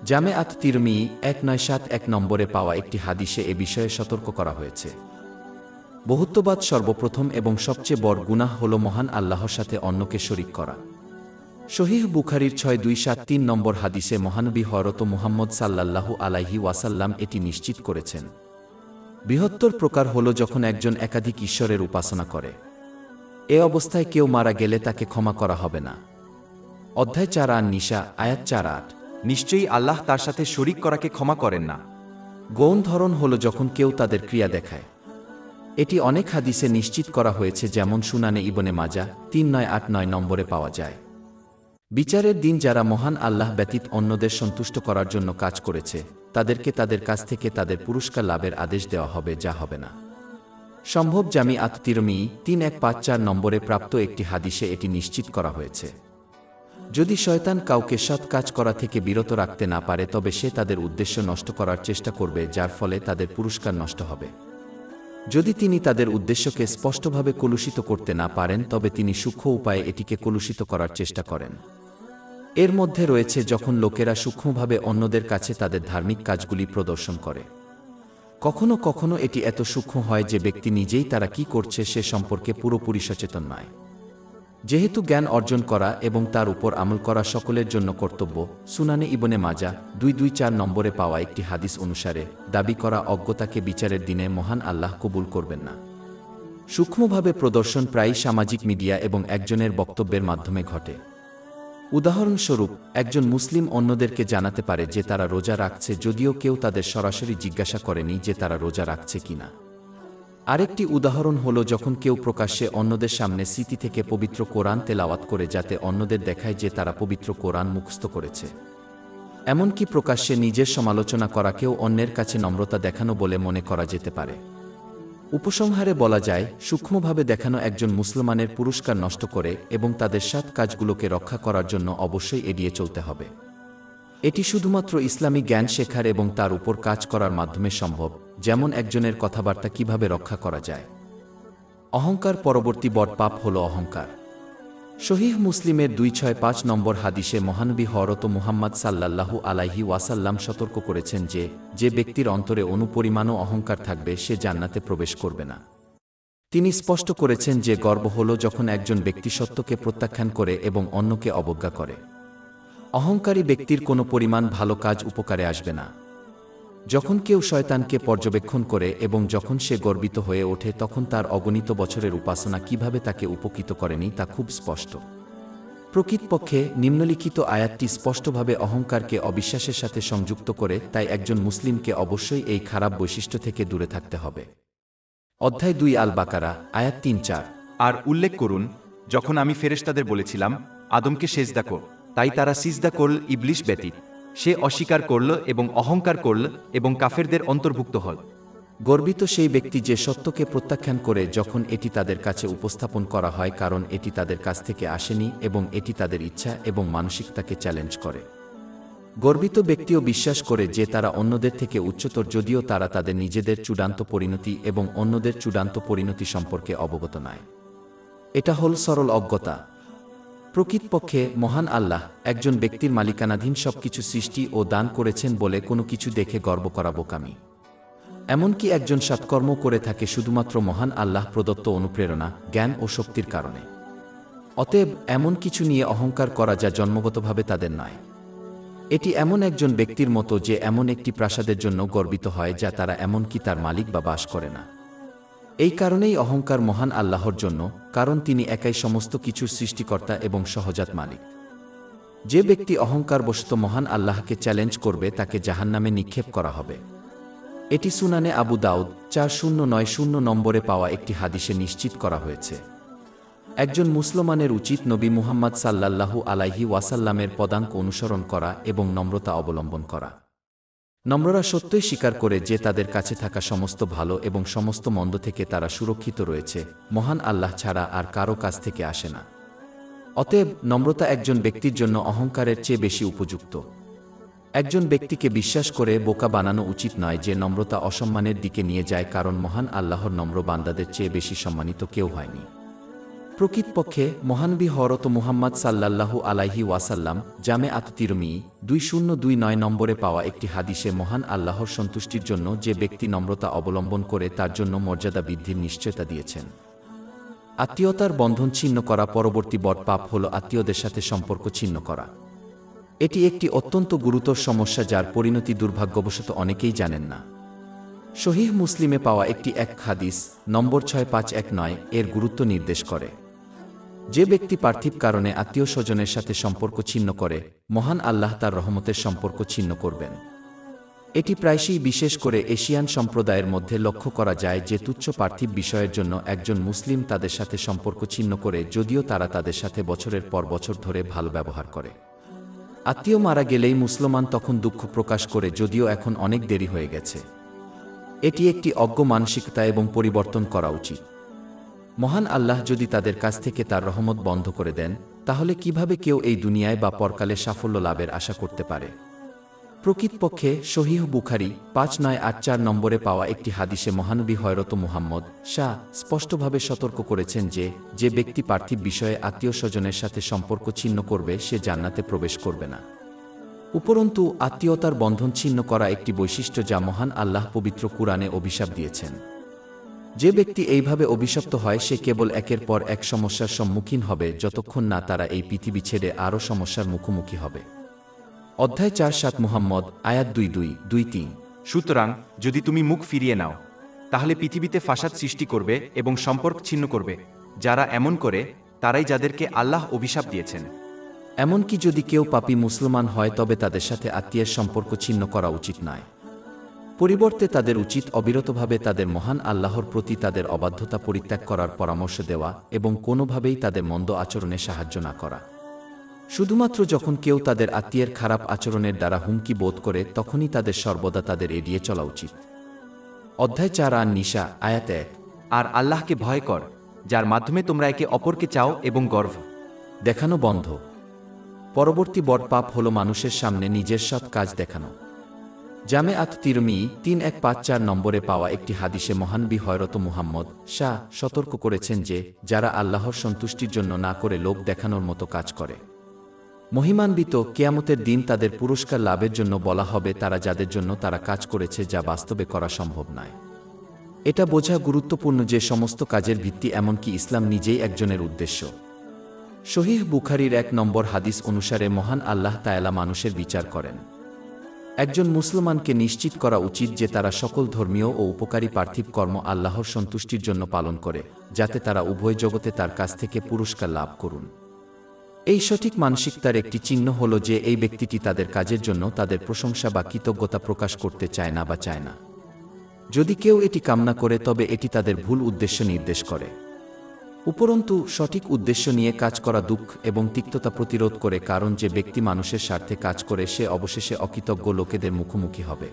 জামে আত তিরমিজি 1971 নম্বরে পাওয়া একটি হাদিসে এ বিষয়ে সতর্ক করা হয়েছে। বহুত্ববাদ সর্বপ্রথম এবং সবচেয়ে বড় গুনাহ হল মহান আল্লাহর সাথে অন্যকে শরীক করা। সহিহ বুখারীর 6273 নম্বর হাদিসে মহানবী হযরত মুহাম্মদ সাল্লাল্লাহু আলাইহি ওয়াসাল্লাম এটি নিশ্চিত করেছেন। বৃহত্তর প্রকার হল যখন একজন একাধিক ঈশ্বরের উপাসনা করে। এ অবস্থায় কেউ মারা গেলে তাকে ক্ষমা করা হবে না। অধ্যায় 4 আন নিসা আয়াত 4-8। নিশ্চয়ই আল্লাহ তার সাথে শরীক করাকে ক্ষমা করেন না। গৌণ ধরন হল যখন কেউ তাদের ক্রিয়া দেখায়। এটি অনেক হাদিসে নিশ্চিত করা হয়েছে, যেমন সুনানে ইবনে মাজাহ 3989 নম্বরে পাওয়া যায়। বিচারের দিন যারা মহান আল্লাহ ব্যতীত অন্যদের সন্তুষ্ট করার জন্য কাজ করেছে তাদেরকে তাদের কাছ থেকে তাদের পুরস্কার লাভের আদেশ দেওয়া হবে, যা হবে না সম্ভব। জামি আত তিরমিজি 3154 নম্বরে প্রাপ্ত একটি হাদিসে এটি নিশ্চিত করা হয়েছে। যদি শয়তান কাউকে সৎ কাজ করা থেকে বিরত রাখতে না পারে তবে সে তাদের উদ্দেশ্য নষ্ট করার চেষ্টা করবে, যার ফলে তাদের পুরস্কার নষ্ট হবে। যদি তিনি তাদের উদ্দেশ্যকে স্পষ্টভাবে কলুষিত করতে না পারেন তবে তিনি সূক্ষ্ম উপায়ে এটিকে কলুষিত করার চেষ্টা করেন। এর মধ্যে রয়েছে যখন লোকেরা সূক্ষ্মভাবে অন্যদের কাছে তাদের ধার্মিক কাজগুলি প্রদর্শন করে। কখনো কখনো এটি এত সূক্ষ্ম হয় যে ব্যক্তি নিজেই তারা কি করছে সে সম্পর্কে পুরোপুরি সচেতন নয়। যেহেতু জ্ঞান অর্জন করা এবং তার উপর আমল করা সকলের জন্য কর্তব্য, সুনানে ইবনে মাজা 224 নম্বরে পাওয়া একটি হাদিস অনুসারে দাবি করা অজ্ঞতাকে বিচারের দিনে মহান আল্লাহ কবুল করবেন না। সূক্ষ্মভাবে প্রদর্শন প্রায়ই সামাজিক মিডিয়া এবং একজনের বক্তব্যের মাধ্যমে ঘটে। উদাহরণস্বরূপ, একজন মুসলিম অন্যদেরকে জানাতে পারে যে তারা রোজা রাখছে যদিও কেউ তাদের সরাসরি জিজ্ঞাসা করেনি যে তারা রোজা রাখছে কিনা। আরেকটি উদাহরণ হলো যখন কেউ প্রকাশ্যে অন্যদের সামনে স্মৃতি থেকে পবিত্র কোরআন তেলাওয়াত করে যাতে অন্যদের দেখায় যে তারা পবিত্র কোরআন মুখস্থ করেছে। এমনকি প্রকাশ্যে নিজের সমালোচনা করাকেও অন্যের কাছে নম্রতা দেখানো বলে মনে করা যেতে পারে। উপসংহারে বলা যায়, সূক্ষ্মভাবে দেখানো একজন মুসলমানের পুরস্কার নষ্ট করে এবং তাদের সৎ কাজগুলোকে রক্ষা করার জন্য অবশ্যই এড়িয়ে চলতে হবে। এটি শুধুমাত্র ইসলামী জ্ঞান শেখার এবং তার উপর কাজ করার মাধ্যমে সম্ভব, যেমন একজনের কথাবার্তা কিভাবে রক্ষা করা যায়। অহংকার পরবর্তী বড় পাপ হল অহংকার। সহিহ মুসলিমের 265 নম্বর হাদিসে মহানবী হযরত মুহাম্মদ সাল্লাল্লাহু আলাইহি ওয়াসাল্লাম সতর্ক করেছেন যে ব্যক্তির অন্তরে অনুপরিমাণও অহংকার থাকবে সে জান্নাতে প্রবেশ করবে না। তিনি স্পষ্ট করেছেন যে গর্ব হল যখন একজন ব্যক্তি সত্যকে প্রত্যাখ্যান করে এবং অন্যকে অবজ্ঞা করে। অহংকারী ব্যক্তির কোনো পরিমাণ ভালো কাজ উপকারে আসবে না। যখন কেউ শয়তানকে পর্যবেক্ষণ করে এবং যখন সে গর্বিত হয়ে ওঠে তখন তার অগণিত বছরের উপাসনা কিভাবে তাকে উপকৃত করেনি তা খুব স্পষ্ট। প্রকৃতপক্ষে নিম্নলিখিত আয়াতটি স্পষ্টভাবে অহংকারকে অবিশ্বাসের সাথে সংযুক্ত করে, তাই একজন মুসলিমকে অবশ্যই এই খারাপ বৈশিষ্ট্য থেকে দূরে থাকতে হবে। অধ্যায় 2 আল বাকারা, আয়াত 3-4। আর উল্লেখ করুন, যখন আমি ফেরেশতাদের বলেছিলাম আদমকে সেজদা কর, তাই তারা সিজদা করল ইবলিশ ব্যতীত। সে অস্বীকার করল এবং অহংকার করল এবং কাফেরদের অন্তর্ভুক্ত হল। গর্বিত সেই ব্যক্তি যে সত্যকে প্রত্যাখ্যান করে যখন এটি তাদের কাছে উপস্থাপন করা হয়, কারণ এটি তাদের কাছ থেকে আসেনি এবং এটি তাদের ইচ্ছা এবং মানসিকতাকে চ্যালেঞ্জ করে। গর্বিত ব্যক্তিও বিশ্বাস করে যে তারা অন্যদের থেকে উচ্চতর যদিও তারা তাদের নিজেদের চূড়ান্ত পরিণতি এবং অন্যদের চূড়ান্ত পরিণতি সম্পর্কে অবগত নয়। এটা হল সরল অজ্ঞতা। প্রকৃতপক্ষে মহান আল্লাহ একজন ব্যক্তির মালিকানাধীন সবকিছু সৃষ্টি ও দান করেছেন বলে কোনো কিছু দেখে গর্ব করা বোকামি। এমনকি একজন সৎকর্ম করে থাকে শুধুমাত্র মহান আল্লাহ প্রদত্ত অনুপ্রেরণা, জ্ঞান ও শক্তির কারণে। অতএব এমন কিছু নিয়ে অহংকার করা যা জন্মগতভাবে তাদের নয়। এটি এমন একজন ব্যক্তির মতো যে এমন একটি প্রাসাদের জন্য গর্বিত হয় যা তারা এমনকি তার মালিক বা বাস করে না। এই কারণেই অহংকার মহান আল্লাহর জন্য, কারণ তিনি একাই সমস্ত কিছুর সৃষ্টিকর্তা এবং সহজাত মালিক। যে ব্যক্তি অহংকারবশত মহান আল্লাহকে চ্যালেঞ্জ করবে তাকে জাহান্নামে নিক্ষেপ করা হবে। এটি সুনানে আবু দাউদ 4090 নম্বরে পাওয়া একটি হাদিসে নিশ্চিত করা হয়েছে। একজন মুসলমানের উচিত নবী মুহাম্মদ সাল্লাল্লাহু আলাইহি ওয়াসাল্লামের পদাঙ্ক অনুসরণ করা এবং নম্রতা অবলম্বন করা। নম্ররা সত্যই স্বীকার করে যে তাদের কাছে থাকা সমস্ত ভালো এবং সমস্ত মন্দ থেকে তারা সুরক্ষিত রয়েছে, মহান আল্লাহ ছাড়া আর কারো কাছ থেকে আসে না। অতএব নম্রতা একজন ব্যক্তির জন্য অহংকারের চেয়ে বেশি উপযুক্ত। একজন ব্যক্তিকে বিশ্বাস করে বোকা বানানো উচিত নয় যে নম্রতা অসম্মানের দিকে নিয়ে যায়, কারণ মহান আল্লাহর নম্র বান্দাদের চেয়ে বেশি সম্মানিত কেউ হয়নি। প্রকৃতপক্ষে মহানবী হযরত মুহাম্মদ সাল্লাল্লাহু আলাইহি ওয়াসাল্লাম জামে আত-তিরমিজি 2029 নম্বরে পাওয়া একটি হাদিসে মহান আল্লাহর সন্তুষ্টির জন্য যে ব্যক্তি নম্রতা অবলম্বন করে তার জন্য মর্যাদা বৃদ্ধির নিশ্চয়তা দিয়েছেন। আত্মীয়তার বন্ধন ছিন্ন করা পরবর্তী বড় পাপ হল আত্মীয়দের সাথে সম্পর্ক ছিন্ন করা। এটি একটি অত্যন্ত গুরুতর সমস্যা যার পরিণতি দুর্ভাগ্যবশত অনেকেই জানেন না। সহিহ মুসলিমে পাওয়া একটি হাদিস নম্বর 6519 এর গুরুত্ব নির্দেশ করে। যে ব্যক্তি পার্থিব কারণে আত্মীয় স্বজনের সাথে সম্পর্ক ছিন্ন করে, মহান আল্লাহ তার রহমতের সম্পর্ক ছিন্ন করবেন। এটি প্রায়শই বিশেষ করে এশিয়ান সম্প্রদায়ের মধ্যে লক্ষ্য করা যায় যে তুচ্ছ পার্থিব বিষয়ের জন্য একজন মুসলিম তাদের সাথে সম্পর্ক ছিন্ন করে যদিও তারা তাদের সাথে বছরের পর বছর ধরে ভালো ব্যবহার করে। আত্মীয় মারা গেলেই মুসলমান তখন দুঃখ প্রকাশ করে যদিও এখন অনেক দেরি হয়ে গেছে। এটি একটি অজ্ঞ মানসিকতা এবং পরিবর্তন করা উচিত। মহান আল্লাহ যদি তাদের কাছ থেকে তার রহমত বন্ধ করে দেন, তাহলে কিভাবে কেউ এই দুনিয়ায় বা পরকালে সাফল্য লাভের আশা করতে পারে? প্রকৃতপক্ষে সহিহ বুখারী 5984 নম্বরে পাওয়া একটি হাদিসে মহানবী হযরত মুহাম্মদ স্পষ্টভাবে সতর্ক করেছেন যে ব্যক্তি পার্থিব বিষয়ে আত্মীয় স্বজনের সাথে সম্পর্ক ছিন্ন করবে সে জান্নাতে প্রবেশ করবে না। উপরন্তু আত্মীয়তার বন্ধন ছিন্ন করা একটি বৈশিষ্ট্য যা মহান আল্লাহ পবিত্র কুরআনে অভিশাপ দিয়েছেন। যে ব্যক্তি এইভাবে অভিশপ্ত হয় সে কেবল একের পর এক সমস্যার সম্মুখীন হবে যতক্ষণ না তারা এই পৃথিবী ছেড়ে আরও সমস্যার মুখোমুখি হবে। অধ্যায় 4-7 মুহাম্মদ আয়াত 2-2-2-3। সুতরাং যদি তুমি মুখ ফিরিয়ে নাও তাহলে পৃথিবীতে ফাসাদ সৃষ্টি করবে এবং সম্পর্ক ছিন্ন করবে। যারা এমন করে তারাই যাদেরকে আল্লাহ অভিশাপ দিয়েছেন। এমনকি যদি কেউ পাপী মুসলমান হয় তবে তাদের সাথে আত্মীয়ের সম্পর্ক ছিন্ন করা উচিত নয়। পরিবর্তে তাদের উচিত অবিরতভাবে তাদের মহান আল্লাহর প্রতি তাদের অবাধ্যতা পরিত্যাগ করার পরামর্শ দেওয়া এবং কোনোভাবেই তাদের মন্দ আচরণে সাহায্য না করা। শুধুমাত্র যখন কেউ তাদের আত্মীয়ের খারাপ আচরণের দ্বারা হুমকি বোধ করে তখনই তাদের সর্বদা তাদের এড়িয়ে চলা উচিত। অধ্যায় 4-নিসা আয়াত 1। আর আল্লাহকে ভয় কর যার মাধ্যমে তোমরা একে অপরকে চাও এবং গর্ব দেখানো বন্ধ। পরবর্তী বড় পাপ হল মানুষের সামনে নিজের সৎ কাজ দেখানো। জামেআত তিরমিজি 3154 নম্বরে পাওয়া একটি হাদিসে মহানবী হযরত মুহাম্মদ শাহ সতর্ক করেছেন যে যারা আল্লাহর সন্তুষ্টির জন্য না করে লোক দেখানোর মতো কাজ করে, মহিমান্বিত কিয়ামতের দিন তাদের পুরস্কার লাভের জন্য বলা হবে তারা যাদের জন্য তারা কাজ করেছে যা বাস্তবে করা সম্ভব নয়। এটা বোঝা গুরুত্বপূর্ণ যে সমস্ত কাজের ভিত্তি এমনকি ইসলাম নিজেই একজনের উদ্দেশ্য। সহিহ বুখারীর 1 নম্বর হাদিস অনুসারে মহান আল্লাহ তাআলা মানুষের বিচার করেন। একজন মুসলমানকে নিশ্চিত করা উচিত যে তারা সকল ধর্মীয় ও উপকারী পার্থিব কর্ম আল্লাহর সন্তুষ্টির জন্য পালন করে, যাতে তারা উভয় জগতে তার কাছ থেকে পুরস্কার লাভ করুন। এই সঠিক মানসিকতার একটি চিহ্ন হল যে এই ব্যক্তিটি তাদের কাজের জন্য তাদের প্রশংসা বা কৃতজ্ঞতা প্রকাশ করতে চায় না বা চায় না। যদি কেউ এটি কামনা করে তবে এটি তাদের ভুল উদ্দেশ্য নির্দেশ করে। উপরন্তু সঠিক উদ্দেশ্য নিয়ে কাজ করা দুঃখ এবং তিক্ততা প্রতিরোধ করে, কারণ যে ব্যক্তি মানুষের স্বার্থে কাজ করে সে অবশেষে অকৃতজ্ঞ লোকেদের মুখোমুখি হবে।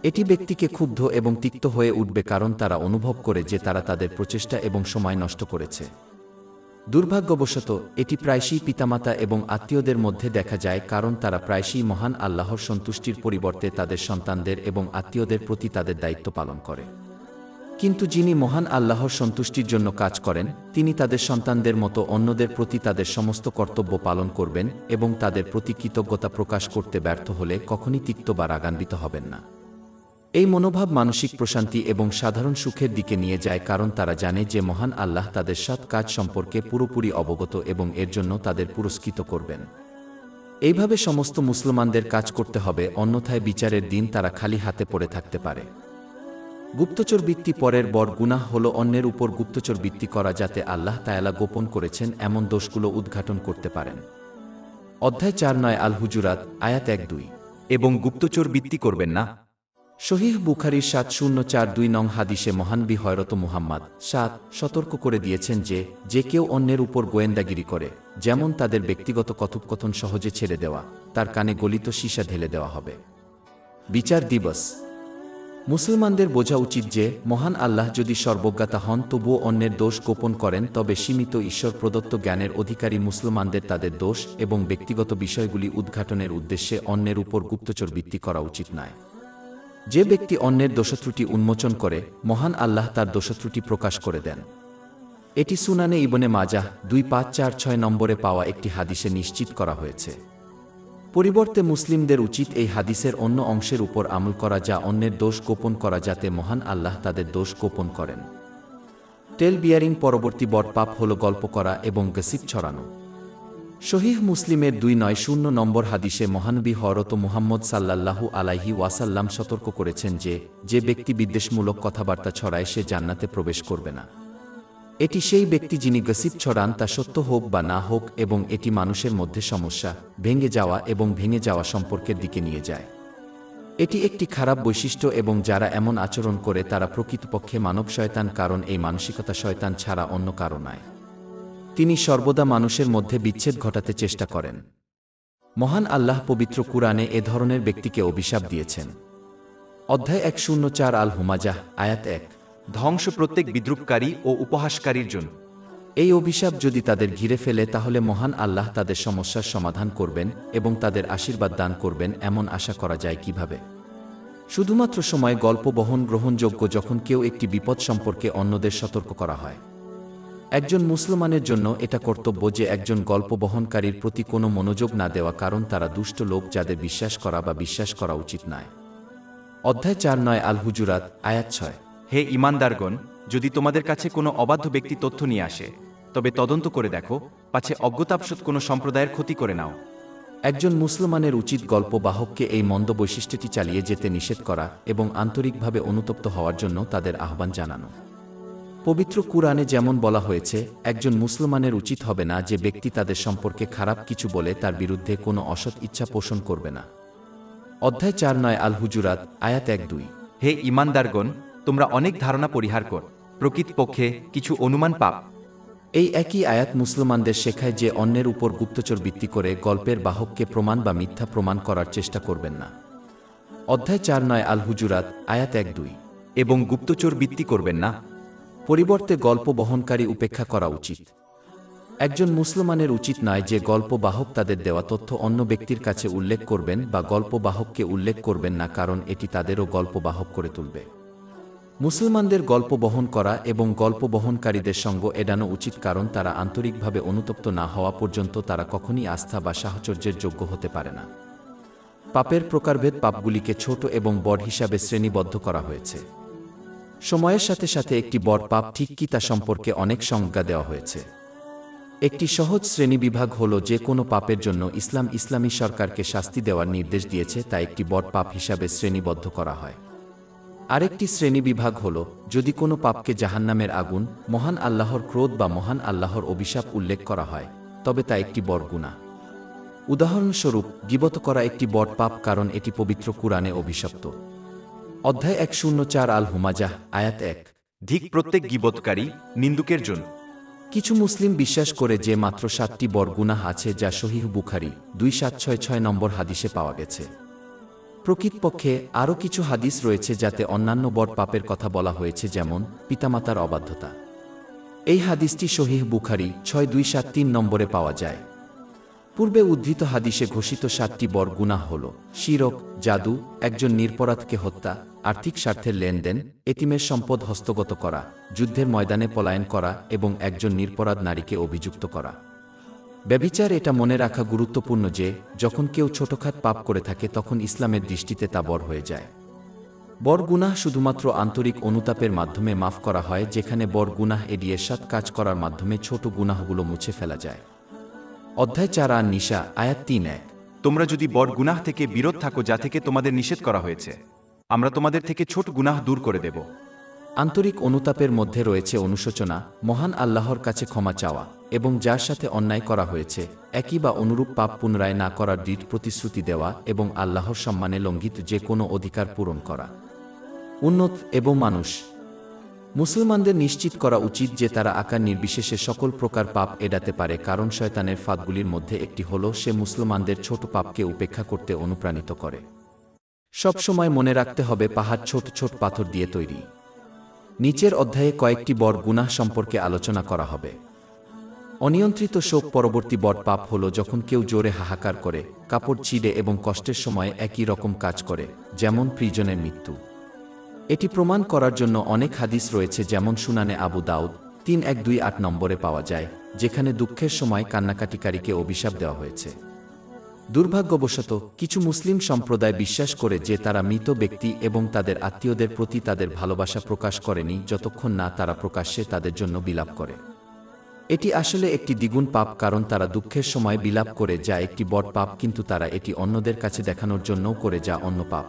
এটি ব্যক্তিকে ক্ষুব্ধ এবং তিক্ত হয়ে উঠবে কারণ তারা অনুভব করে যে তারা তাদের প্রচেষ্টা এবং সময় নষ্ট করেছে। দুর্ভাগ্যবশত এটি প্রায়শই পিতামাতা এবং আত্মীয়দের মধ্যে দেখা যায়, কারণ তারা প্রায়শই মহান আল্লাহর সন্তুষ্টির পরিবর্তে তাদের সন্তানদের এবং আত্মীয়দের প্রতি তাদের দায়িত্ব পালন করে। কিন্তু যিনি মহান আল্লাহর সন্তুষ্টির জন্য কাজ করেন তিনি তাদের সন্তানদের মতো অন্যদের প্রতি তাদের সমস্ত কর্তব্য পালন করবেন এবং তাদের প্রতি কৃতজ্ঞতা প্রকাশ করতে ব্যর্থ হলে কখনই তিক্ত বা রাগান্বিত হবেন না। এই মনোভাব মানসিক প্রশান্তি এবং সাধারণ সুখের দিকে নিয়ে যায়, কারণ তারা জানে যে মহান আল্লাহ তাদের সৎ কাজ সম্পর্কে পুরোপুরি অবগত এবং এর জন্য তাদের পুরস্কৃত করবেন। এইভাবে সমস্ত মুসলমানদের কাজ করতে হবে, অন্যথায় বিচারের দিন তারা খালি হাতে পড়ে থাকতে পারে। গুপ্তচর বৃত্তি পরের বড় গুনাহ হল অন্যের উপর গুপ্তচর বৃত্তি করা, যাতে আল্লাহ তাআলা গোপন করেছেন এমন দোষগুলো উদ্ঘাটন করতে পারেন। অধ্যায় 4-9 আল হুজুরাত আয়াত 1-2। এবং গুপ্তচর বৃত্তি করবেন না। সহিহ বুখারীর 7042 নং হাদিসে মহানবী হযরত মুহাম্মদ শাহ সতর্ক করে দিয়েছেন যে যে কেউ অন্যের উপর গোয়েন্দাগিরি করে, যেমন তাদের ব্যক্তিগত কথোপকথন সহজে ছেড়ে দেওয়া, তার কানে গলিত সীসা ঢেলে দেওয়া হবে। বিচার দিবস। মুসলমানদের বোঝা উচিত যে মহান আল্লাহ যদি সর্বজ্ঞাতা হন তবুও অন্যের দোষ গোপন করেন, তবে সীমিত ঈশ্বর প্রদত্ত জ্ঞানের অধিকারী মুসলমানদের তাদের দোষ এবং ব্যক্তিগত বিষয়গুলি উদ্ঘাটনের উদ্দেশ্যে অন্যের উপর গুপ্তচর বৃত্তি করা উচিত নয়। যে ব্যক্তি অন্যের দোষত্রুটি উন্মোচন করে মহান আল্লাহ তার দোষত্রুটি প্রকাশ করে দেন। এটি সুনানে ইবনে মাজাহ 2546 নম্বরে পাওয়া একটি হাদিসে নিশ্চিত করা হয়েছে। পরিবর্তে মুসলিমদের উচিত এই হাদিসের অন্য অংশের উপর আমল করা, যা অন্যের দোষ গোপন করা, যাতে মহান আল্লাহ তাদের দোষ গোপন করেন। টেল বিয়ারিং পরবর্তী বড় পাপ হল গল্প করা এবং গসিপ ছড়ানো। সহিহ মুসলিমের 290 নম্বর হাদিসে মহানবী হযরত মুহাম্মদ সাল্লাল্লাহু আলাইহি ওয়াসাল্লাম সতর্ক করেছেন যে যে ব্যক্তি বিদ্বেষমূলক কথাবার্তা ছড়ায় সে জান্নাতে প্রবেশ করবে না। এটি সেই ব্যক্তি যিনি গসিপ ছড়ান, তা সত্য হোক বা না হোক, এবং এটি মানুষের মধ্যে সমস্যা, ভেঙে যাওয়া এবং ভেঙে যাওয়া সম্পর্কের দিকে নিয়ে যায়। এটি একটি খারাপ বৈশিষ্ট্য এবং যারা এমন আচরণ করে তারা প্রকৃতপক্ষে মানব শয়তান, কারণ এই মানসিকতা শয়তান ছাড়া অন্য কারো নয়। তিনি সর্বদা মানুষের মধ্যে বিচ্ছেদ ঘটাতে চেষ্টা করেন। মহান আল্লাহ পবিত্র কুরআনে এ ধরনের ব্যক্তিকে অভিশাপ দিয়েছেন। অধ্যায় 104 আল হুমাজাহ আয়াত 1। ধ্বংস প্রত্যেক বিদ্রূপকারী ও উপহাসকারীর জন্য। এই অভিশাপ যদি তাদের ঘিরে ফেলে তাহলে মহান আল্লাহ তাদের সমস্যার সমাধান করবেন এবং তাদের আশীর্বাদ দান করবেন এমন আশা করা যায় কিভাবে? শুধুমাত্র সময় গল্প বহন গ্রহণযোগ্য যখন কেউ একটি বিপদ সম্পর্কে অন্যদের সতর্ক করা হয়। একজন মুসলমানের জন্য এটা কর্তব্য যে একজন গল্প বহনকারীর প্রতি কোনো মনোযোগ না দেওয়া, কারণ তারা দুষ্ট লোক যাদের বিশ্বাস করা বা বিশ্বাস করা উচিত নয়। অধ্যায় 4 আল হুজুরাত আয়াত 6। হে ঈমানদারগণ, যদি তোমাদের কাছে কোনো অবাধ্য ব্যক্তি তথ্য নিয়ে আসে, তবে তদন্ত করে দেখো, পাছে অজ্ঞতাবশত কোনো সম্প্রদায়ের ক্ষতি করে নাও। একজন মুসলমানের উচিত গল্প বাহককে এই মন্দ বৈশিষ্ট্যটি চালিয়ে যেতে নিষেধ করা এবং আন্তরিকভাবে অনুতপ্ত হওয়ার জন্য তাদের আহ্বান জানানো। পবিত্র কুরআনে যেমন বলা হয়েছে, একজন মুসলমানের উচিত হবে না যে ব্যক্তি তাদের সম্পর্কে খারাপ কিছু বলে তার বিরুদ্ধে কোনো অসৎ ইচ্ছা পোষণ করবে না। অধ্যায় 4 আল হুজুরাত আয়াত 1-2। হে ঈমানদারগণ, তোমরা অনেক ধারণা পরিহার কর, প্রকৃতপক্ষে কিছু অনুমান পাপ। এই একই আয়াত মুসলমানদের শেখায় যে অন্যের উপর গুপ্তচর ভিত্তি করে গল্পের বাহককে প্রমাণ বা মিথ্যা প্রমাণ করার চেষ্টা করবেন না। অধ্যায় 4 আল হুজুরাত আয়াত 1-2। এবং গুপ্তচর বৃত্তি করবেন না। পরিবর্তে গল্প বহনকারী উপেক্ষা করা উচিত। একজন মুসলমানের উচিত নয় যে গল্প বাহক তাদের দেওয়া তথ্য অন্য ব্যক্তির কাছে উল্লেখ করবেন বা গল্প বাহককে উল্লেখ করবেন না, কারণ এটি তাদেরও গল্প বাহক করে তুলবে। মুসলমানদের গল্প বহন করা এবং গল্প বহনকারীদের সঙ্গ এড়ানো উচিত, কারণ তারা আন্তরিকভাবে অনুতপ্ত না হওয়া পর্যন্ত তারা কখনই আস্থা বা সাহচর্যের যোগ্য হতে পারে না। পাপের প্রকারভেদ পাপগুলিকে ছোট এবং বড় হিসাবে শ্রেণীবদ্ধ করা হয়েছে। সময়ের সাথে সাথে একটি বড় পাপ ঠিক কি তা সম্পর্কে অনেক সংজ্ঞা দেওয়া হয়েছে। একটি সহজ শ্রেণীবিভাগ হল যে কোনো পাপের জন্য ইসলামী সরকারকে শাস্তি দেওয়ার নির্দেশ দিয়েছে, তা একটি বড় পাপ হিসাবে শ্রেণীবদ্ধ করা হয়। আরেকটি শ্রেণীবিভাগ হল যদি কোনো পাপকে জাহান্নামের আগুন, মহান আল্লাহর ক্রোধ বা মহান আল্লাহর অভিশাপ উল্লেখ করা হয়, তবে তা একটি বড় গুনাহ। উদাহরণস্বরূপ, গীবত করা একটি বড় পাপ, কারণ এটি পবিত্র কুরআনে অভিশপ্ত। অধ্যায় 104 আল হুমাজাহ আয়াত 1। ধিক প্রত্যেক গীবতকারী নিন্দুকের জন্য। কিছু মুসলিম বিশ্বাস করে যে মাত্র 7টি বড় গুনাহ আছে, যা সহিহ বুখারী 2766 নম্বর হাদিসে পাওয়া গেছে। প্রকৃতপক্ষে আরও কিছু হাদিস রয়েছে যাতে অন্যান্য বড় পাপের কথা বলা হয়েছে, যেমন পিতামাতার অবাধ্যতা। এই হাদিসটি সহিহ বুখারী 6273 নম্বরে পাওয়া যায়। পূর্বে উদ্ধৃত হাদিসে ঘোষিত 7টি বড় গুনাহ হল শিরক, জাদু, একজন নিরপরাধকে হত্যা, আর্থিক স্বার্থের লেনদেন, এতিমের সম্পদ হস্তগত করা, যুদ্ধের ময়দানে পলায়ন করা এবং একজন নিরপরাধ নারীকে অভিযুক্ত করা। ব্যভিচার। এটা মনে রাখা গুরুত্বপূর্ণ যে যখন কেউ ছোটখাট পাপ করে থাকে তখন ইসলামের দৃষ্টিতে তা বড় হয়ে যায়। বড় গুনাহ শুধুমাত্র আন্তরিক অনুতাপের মাধ্যমে মাফ করা হয়, যেখানে বড় গুনাহ এড়িয়ে সৎ কাজ করার মাধ্যমে ছোট গুনাহগুলো মুছে ফেলা যায়। অধ্যায় 4 আন নিসা আয়াত 3-1। তোমরা যদি বড় গুনাহ থেকে বিরত থাকো যা থেকে তোমাদের নিষেধ করা হয়েছে, আমরা তোমাদের থেকে ছোট গুনাহ দূর করে দেব। আন্তরিক অনুতাপের মধ্যে রয়েছে অনুশোচনা, মহান আল্লাহর কাছে ক্ষমা চাওয়া এবং যার সাথে অন্যায় করা হয়েছে একই বা অনুরূপ পাপ পুনরায় না করার দৃঢ় প্রতিশ্রুতি দেওয়া এবং আল্লাহর সম্মানে লঙ্ঘিত যে কোনো অধিকার পূরণ করা। উন্নত এবং মানুষ মুসলমানদের নিশ্চিত করা উচিত যে তারা আকার নির্বিশেষে সকল প্রকার পাপ এড়াতে পারে, কারণ শয়তানের ফাঁদগুলির মধ্যে একটি হল সে মুসলমানদের ছোট পাপকে উপেক্ষা করতে অনুপ্রাণিত করে। সবসময় মনে রাখতে হবে পাহাড় ছোট ছোট পাথর দিয়ে তৈরি। নিচের অধ্যায়ে কয়েকটি বড় গুনাহ সম্পর্কে আলোচনা করা হবে। অনিয়ন্ত্রিত শোক পরবর্তী বড় পাপ হল যখন কেউ জোরে হাহাকার করে, কাপড় ছিঁড়ে এবং কষ্টের সময় একই রকম কাজ করে, যেমন প্রিজনের মৃত্যু। এটি প্রমাণ করার জন্য অনেক হাদিস রয়েছে, যেমন সুনানে আবু দাউদ 3128 নম্বরে পাওয়া যায়, যেখানে দুঃখের সময় কান্নাকাটিকারীকে অভিশাপ দেওয়া হয়েছে। দুর্ভাগ্যবশত কিছু মুসলিম সম্প্রদায় বিশ্বাস করে যে তারা মৃত ব্যক্তি এবং তাদের আত্মীয়দের প্রতি তাদের ভালোবাসা প্রকাশ করেনি যতক্ষণ না তারা প্রকাশ্যে তাদের জন্য বিলাপ করে। এটি আসলে একটি দ্বিগুণ পাপ, কারণ তারা দুঃখের সময় বিলাপ করে, যা একটি বড় পাপ, কিন্তু তারা এটি অন্যদের কাছে দেখানোর জন্যও করে, যা অন্য পাপ।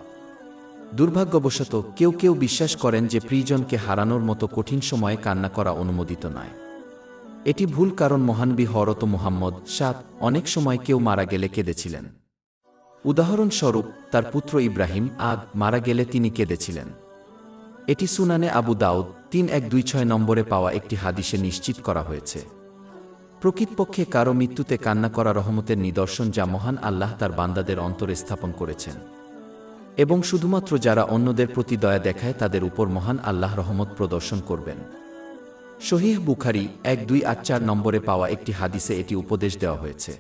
দুর্ভাগ্যবশত কেউ কেউ বিশ্বাস করেন যে প্রিয়জনকে হারানোর মতো কঠিন সময়ে কান্না করা অনুমোদিত নয়। এটি ভুল, কারণ মহানবী হযরত মুহাম্মদ অনেক সময় কেউ মারা গেলে কেঁদেছিলেন। উদাহরণস্বরূপ, তার পুত্র ইব্রাহিম মারা গেলে তিনি কেঁদেছিলেন। এটি সুনানে আবু দাউদ 3126 নম্বরে পাওয়া একটি হাদিসে নিশ্চিত করা হয়েছে। প্রকৃতপক্ষে কারো মৃত্যুতে কান্না করা রহমতের নিদর্শন, যা মহান আল্লাহ তার বান্দাদের অন্তরে স্থাপন করেছেন, এবং শুধুমাত্র যারা অন্যদের প্রতি দয়া দেখায় তাদের উপর মহান আল্লাহ রহমত প্রদর্শন করবেন। সহিহ বুখারী 1284 নম্বরে পাওয়া একটি হাদিসে এটি উপদেশ দেওয়া হয়েছে।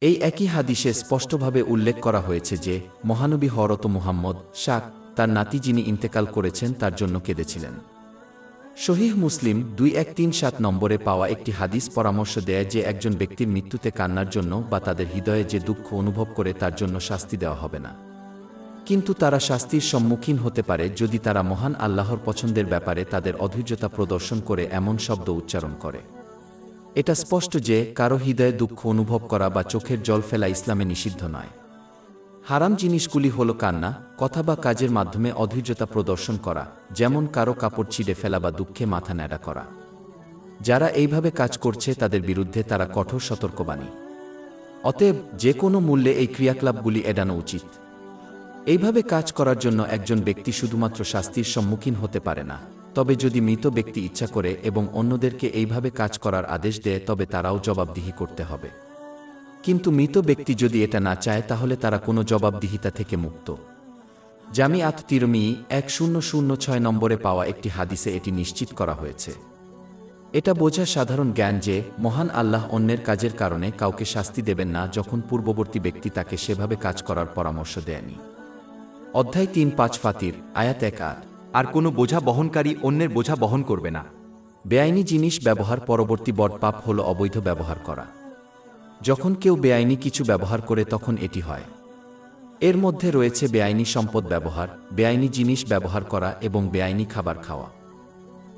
এই একই হাদিসে স্পষ্টভাবে উল্লেখ করা হয়েছে যে মহানবী হযরত মুহাম্মদ তার নাতি যিনি ইন্তেকাল করেছেন তার জন্য কেঁদেছিলেন। সহিহ মুসলিম 2137 নম্বরে পাওয়া একটি হাদিস পরামর্শ দেয় যে একজন ব্যক্তির মৃত্যুতে কান্নার জন্য বা তাদের হৃদয়ে যে দুঃখ অনুভব করে তার জন্য শাস্তি দেওয়া হবে না, কিন্তু তারা শাস্তির সম্মুখীন হতে পারে যদি তারা মহান আল্লাহর পছন্দের ব্যাপারে তাদের অধৈর্যতা প্রদর্শন করে এমন শব্দ উচ্চারণ করে। এটা স্পষ্ট যে কারো হৃদয়ে দুঃখ অনুভব করা বা চোখের জল ফেলা ইসলামে নিষিদ্ধ নয়। হারাম জিনিসগুলি হল কান্না, কথা বা কাজের মাধ্যমে অধৈর্যতা প্রদর্শন করা, যেমন কারো কাপড় ছিঁড়ে ফেলা বা দুঃখে মাথা ন্যাড়া করা। যারা এইভাবে কাজ করছে তাদের বিরুদ্ধে তারা কঠোর সতর্কবাণী। অতএব যে কোনো মূল্যে এই ক্রিয়াকলাপগুলি এড়ানো উচিত। এইভাবে কাজ করার জন্য একজন ব্যক্তি শুধুমাত্র শাস্তির সম্মুখীন হতে পারে না, তবে যদি মৃত ব্যক্তি ইচ্ছা করে এবং অন্যদেরকে এইভাবে কাজ করার আদেশ দেয় তবে তারাও জবাবদিহি করতে হবে। কিন্তু মৃত ব্যক্তি যদি এটা না চায় তাহলে তারা কোনো জবাবদিহিতা থেকে মুক্ত। জামিআত তিরমিজি 1006 নম্বরে পাওয়া একটি হাদিসে এটি নিশ্চিত করা হয়েছে। এটা বোঝা সাধারণ জ্ঞান যে মহান আল্লাহ অন্যের কাজের কারণে কাউকে শাস্তি দেবেন না যখন পূর্ববর্তী ব্যক্তি তাকে সেভাবে কাজ করার পরামর্শ দেয়নি। অধ্যায় 3-5 ফাতির, আয়াত 1-8। আর কোনো বোঝা বহনকারী অন্যের বোঝা বহন করবে না। বেআইনি জিনিস ব্যবহার পরবর্তী বড় পাপ হল অবৈধ ব্যবহার করা। যখন কেউ বেআইনি কিছু ব্যবহার করে তখন এটি হয়। এর মধ্যে রয়েছে বেআইনি সম্পদ ব্যবহার, বেআইনি জিনিস ব্যবহার করা এবং বেআইনি খাবার খাওয়া।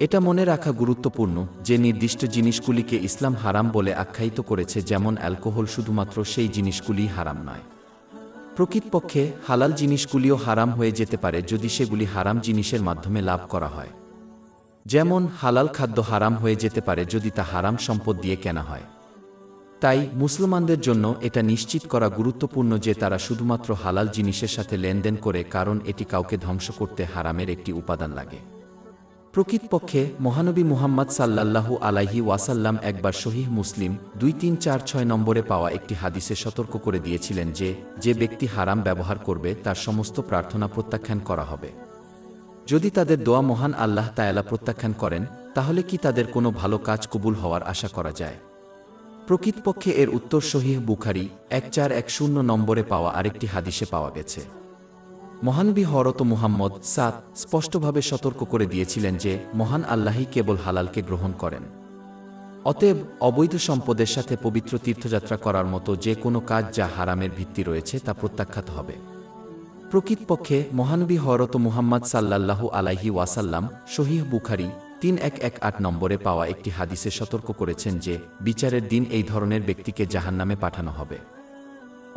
এটা মনে রাখা গুরুত্বপূর্ণ যে নির্দিষ্ট জিনিসগুলিকে ইসলাম হারাম বলে আখ্যায়িত করেছে, যেমন অ্যালকোহল, শুধুমাত্র সেই জিনিসগুলি হারাম নয়। প্রকৃতপক্ষে হালাল জিনিসগুলিও হারাম হয়ে যেতে পারে যদি সেগুলি হারাম জিনিসের মাধ্যমে লাভ করা হয়। যেমন হালাল খাদ্য হারাম হয়ে যেতে পারে যদি তা হারাম সম্পদ দিয়ে কেনা হয়। তাই মুসলমানদের জন্য এটা নিশ্চিত করা গুরুত্বপূর্ণ যে তারা শুধুমাত্র হালাল জিনিসের সাথে লেনদেন করে, কারণ এটি কাউকে ধ্বংস করতে হারামের একটি উপাদান লাগে। প্রকৃতপক্ষে মহানবী মুহাম্মদ সাল্লাল্লাহু আলাইহি ওয়াসাল্লাম একবার সহিহ মুসলিম 2346 নম্বরে পাওয়া একটি হাদিসে সতর্ক করে দিয়েছিলেন যে যে ব্যক্তি হারাম ব্যবহার করবে তার সমস্ত প্রার্থনা প্রত্যাখ্যান করা হবে। যদি তাদের দোয়া মহান আল্লাহ তাআলা প্রত্যাখ্যান করেন তাহলে কি তাদের কোনো ভালো কাজ কবুল হওয়ার আশা করা যায়? প্রকৃতপক্ষে এর উত্তর সহিহ বুখারী 1410 নম্বরে পাওয়া আরেকটি হাদিসে পাওয়া গেছে। মহানবী হযরত মুহাম্মদ স্পষ্টভাবে সতর্ক করে দিয়েছিলেন যে মহান আল্লাহই কেবল হালালকে গ্রহণ করেন। অতএব অবৈধ সম্পদের সাথে পবিত্র তীর্থযাত্রা করার মতো যে কোনো কাজ যা হারামের ভিত্তি রয়েছে তা প্রত্যাখ্যাত হবে। প্রকৃতপক্ষে মহানবী হযরত মুহাম্মদ সাল্লাল্লাহু আলাইহি ওয়াসাল্লাম সহিহ বুখারী 3118 নম্বরে পাওয়া একটি হাদিসে সতর্ক করেছেন যে বিচারের দিন এই ধরনের ব্যক্তিকে জাহান্নামে পাঠানো হবে।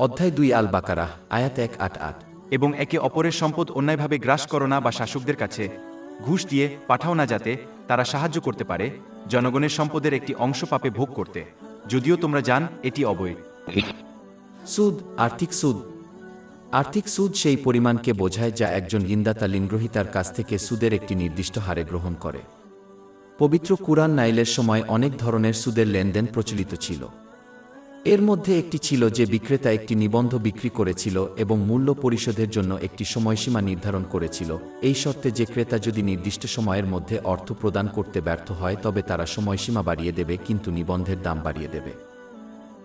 অধ্যায় 2 আল বাকারাহ, আয়াত 188। এবং একে অপরের সম্পদ অন্যায়ভাবে গ্রাস করো না বা শাসকদের কাছে ঘুষ দিয়ে পাঠাও না, যাতে তারা সাহায্য করতে পারে জনগণের সম্পদের একটি অংশ পাপে ভোগ করতে, যদিও তোমরা জান এটি অবৈধ। সুদ, আর্থিক সুদ। আর্থিক সুদ সেই পরিমাণকে বোঝায় যা একজন ঋণদাতা ঋণগ্রহীতার কাছ থেকে সুদের একটি নির্দিষ্ট হারে গ্রহণ করে। পবিত্র কুরআন নাইলের সময় অনেক ধরনের সুদের লেনদেন প্রচলিত ছিল। এর মধ্যে একটি ছিল যে বিক্রেতা একটি নিবন্ধ বিক্রি করেছিল এবং মূল্য পরিশোধের জন্য একটি সময়সীমা নির্ধারণ করেছিল, এই শর্তে যে ক্রেতা যদি নির্দিষ্ট সময়ের মধ্যে অর্থ প্রদান করতে ব্যর্থ হয় তবে তারা সময়সীমা বাড়িয়ে দেবে কিন্তু নিবন্ধের দাম বাড়িয়ে দেবে।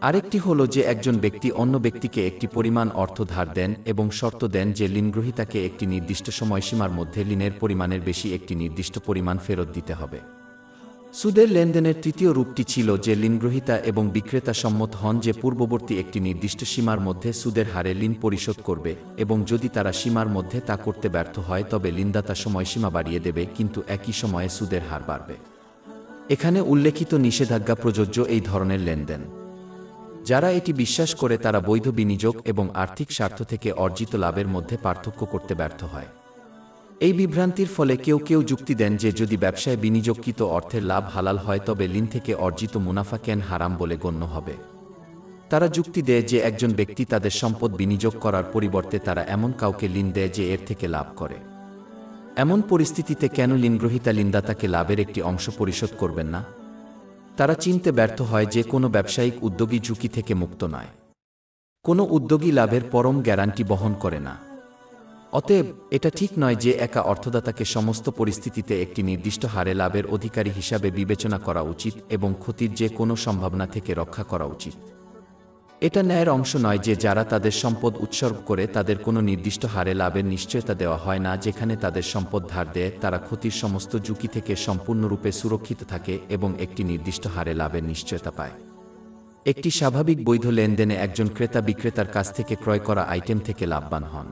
আরেকটি হল যে একজন ব্যক্তি অন্য ব্যক্তিকে একটি পরিমাণ অর্থ ধার দেন এবং শর্ত দেন যে ঋণগ্রহীতাকে একটি নির্দিষ্ট সময়সীমার মধ্যে ঋণের পরিমাণের বেশি একটি নির্দিষ্ট পরিমাণ ফেরত দিতে হবে। সুদের লেনদেনের তৃতীয় রূপটি ছিল যে ঋণগ্রহীতা এবং বিক্রেতা সম্মত হন যে পূর্ববর্তী একটি নির্দিষ্ট সীমার মধ্যে সুদের হারে ঋণ পরিশোধ করবে এবং যদি তারা সীমার মধ্যে তা করতে ব্যর্থ হয় তবে ঋণদাতা সময়সীমা বাড়িয়ে দেবে কিন্তু একই সময়ে সুদের হার বাড়বে। এখানে উল্লেখিত নিষেধাজ্ঞা প্রযোজ্য এই ধরনের লেনদেন। যারা এটি বিশ্বাস করে তারা বৈধ বিনিয়োগ এবং আর্থিক স্বার্থ থেকে অর্জিত লাভের মধ্যে পার্থক্য করতে ব্যর্থ হয়। এই বিভ্রান্তির ফলে কেউ কেউ যুক্তি দেন যে যদি ব্যবসায় বিনিয়োগকৃত অর্থের লাভ হালাল হয় তবে ঋণ থেকে অর্জিত মুনাফা কেন হারাম বলে গণ্য হবে। তারা যুক্তি দেয় যে একজন ব্যক্তি তাদের সম্পদ বিনিয়োগ করার পরিবর্তে তারা এমন কাউকে ঋণ দেয় যে এর থেকে লাভ করে। এমন পরিস্থিতিতে কেন ঋণগ্রহীতা ঋণদাতাকে লাভের একটি অংশ পরিশোধ করবেন না? তারা চিনতে ব্যর্থ হয় যে কোনো ব্যবসায়িক উদ্যোগী ঝুঁকি থেকে মুক্ত নয়। কোনো উদ্যোগী লাভের পরম গ্যারান্টি বহন করে না। অতএব এটা ঠিক নয় যে একা অর্থদাতাকে সমস্ত পরিস্থিতিতে একটি নির্দিষ্ট হারে লাভের অধিকারী হিসাবে বিবেচনা করা উচিত এবং ক্ষতির যে কোনো সম্ভাবনা থেকে রক্ষা করা উচিত। এটা ন্যায়ের অংশ নয় যে যারা তাদের সম্পদ উৎসর্গ করে তাদের কোনো নির্দিষ্ট হারে লাভের নিশ্চয়তা দেওয়া হয় না। যেখানে তাদের সম্পদ ধার দেয় তারা ক্ষতির সমস্ত ঝুঁকি থেকে সম্পূর্ণরূপে সুরক্ষিত থাকে এবং একটি নির্দিষ্ট হারে লাভের নিশ্চয়তা পায়। একটি স্বাভাবিক বৈধ লেনদেনে একজন ক্রেতা বিক্রেতার কাছ থেকে ক্রয় করা আইটেম থেকে লাভবান হন।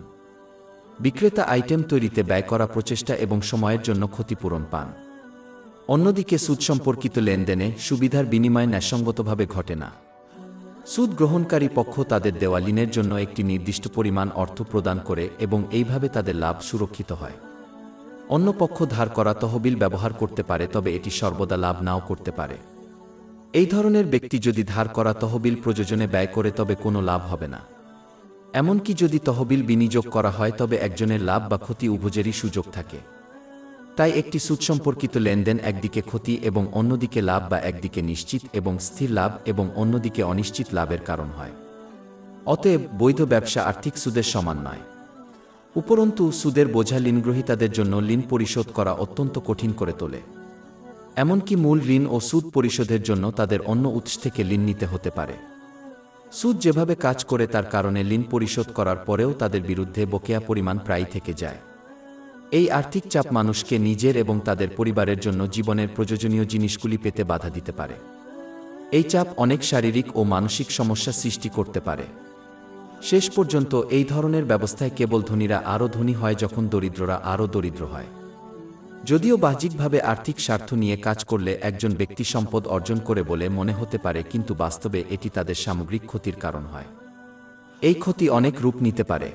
বিক্রেতা আইটেম তৈরিতে ব্যয় করা প্রচেষ্টা এবং সময়ের জন্য ক্ষতিপূরণ পান। অন্যদিকে সুদ সম্পর্কিত লেনদেনে সুবিধার বিনিময় ন্যায়সঙ্গতভাবে ঘটে না। সুদ গ্রহণকারী পক্ষ তাদের দেওয়া ঋণের জন্য একটি নির্দিষ্ট পরিমাণ অর্থ প্রদান করে এবং এইভাবে তাদের লাভ সুরক্ষিত হয়। অন্য পক্ষ ধার করা তহবিল ব্যবহার করতে পারে, তবে এটি সর্বদা লাভ নাও করতে পারে। এই ধরনের ব্যক্তি যদি ধার করা তহবিল প্রয়োজনে ব্যয় করে তবে কোনো লাভ হবে না। এমনকি যদি তহবিল বিনিয়োগ করা হয় তবে একজনের লাভ বা ক্ষতি উভয়েরই সুযোগ থাকে। তাই একটি সুদ সম্পর্কিত লেনদেন একদিকে ক্ষতি এবং অন্যদিকে লাভ, বা একদিকে নিশ্চিত এবং স্থির লাভ এবং অন্যদিকে অনিশ্চিত লাভের কারণ হয়। অতএব বৈধ ব্যবসা আর্থিক সুদের সমান নয়। উপরন্তু সুদের বোঝা ঋণগ্রহীতাদের জন্য ঋণ পরিশোধ করা অত্যন্ত কঠিন করে তোলে। এমনকি মূল ঋণ ও সুদ পরিশোধের জন্য তাদের অন্য উৎস থেকে ঋণ নিতে হতে পারে। সুদ যেভাবে কাজ করে তার কারণে ঋণ পরিশোধ করার পরেও তাদের বিরুদ্ধে বকেয়া পরিমাণ প্রায় থেকে যায়। এই আর্থিক চাপ মানুষকে নিজের এবং তাদের পরিবারের জন্য জীবনের প্রয়োজনীয় জিনিসগুলি পেতে বাধা দিতে পারে। এই চাপ অনেক শারীরিক ও মানসিক সমস্যা সৃষ্টি করতে পারে। শেষ পর্যন্ত এই ধরনের ব্যবস্থায় কেবল ধনীরা আরও ধনী হয় যখন দরিদ্ররা আরও দরিদ্র হয়। যদিও বাহ্যিকভাবে আর্থিক স্বার্থ নিয়ে কাজ করলে একজন ব্যক্তি সম্পদ অর্জন করে বলে মনে হতে পারে, কিন্তু বাস্তবে এটি তাদের সামগ্রিক ক্ষতির কারণ হয়। এই ক্ষতি অনেক রূপ নিতে পারে।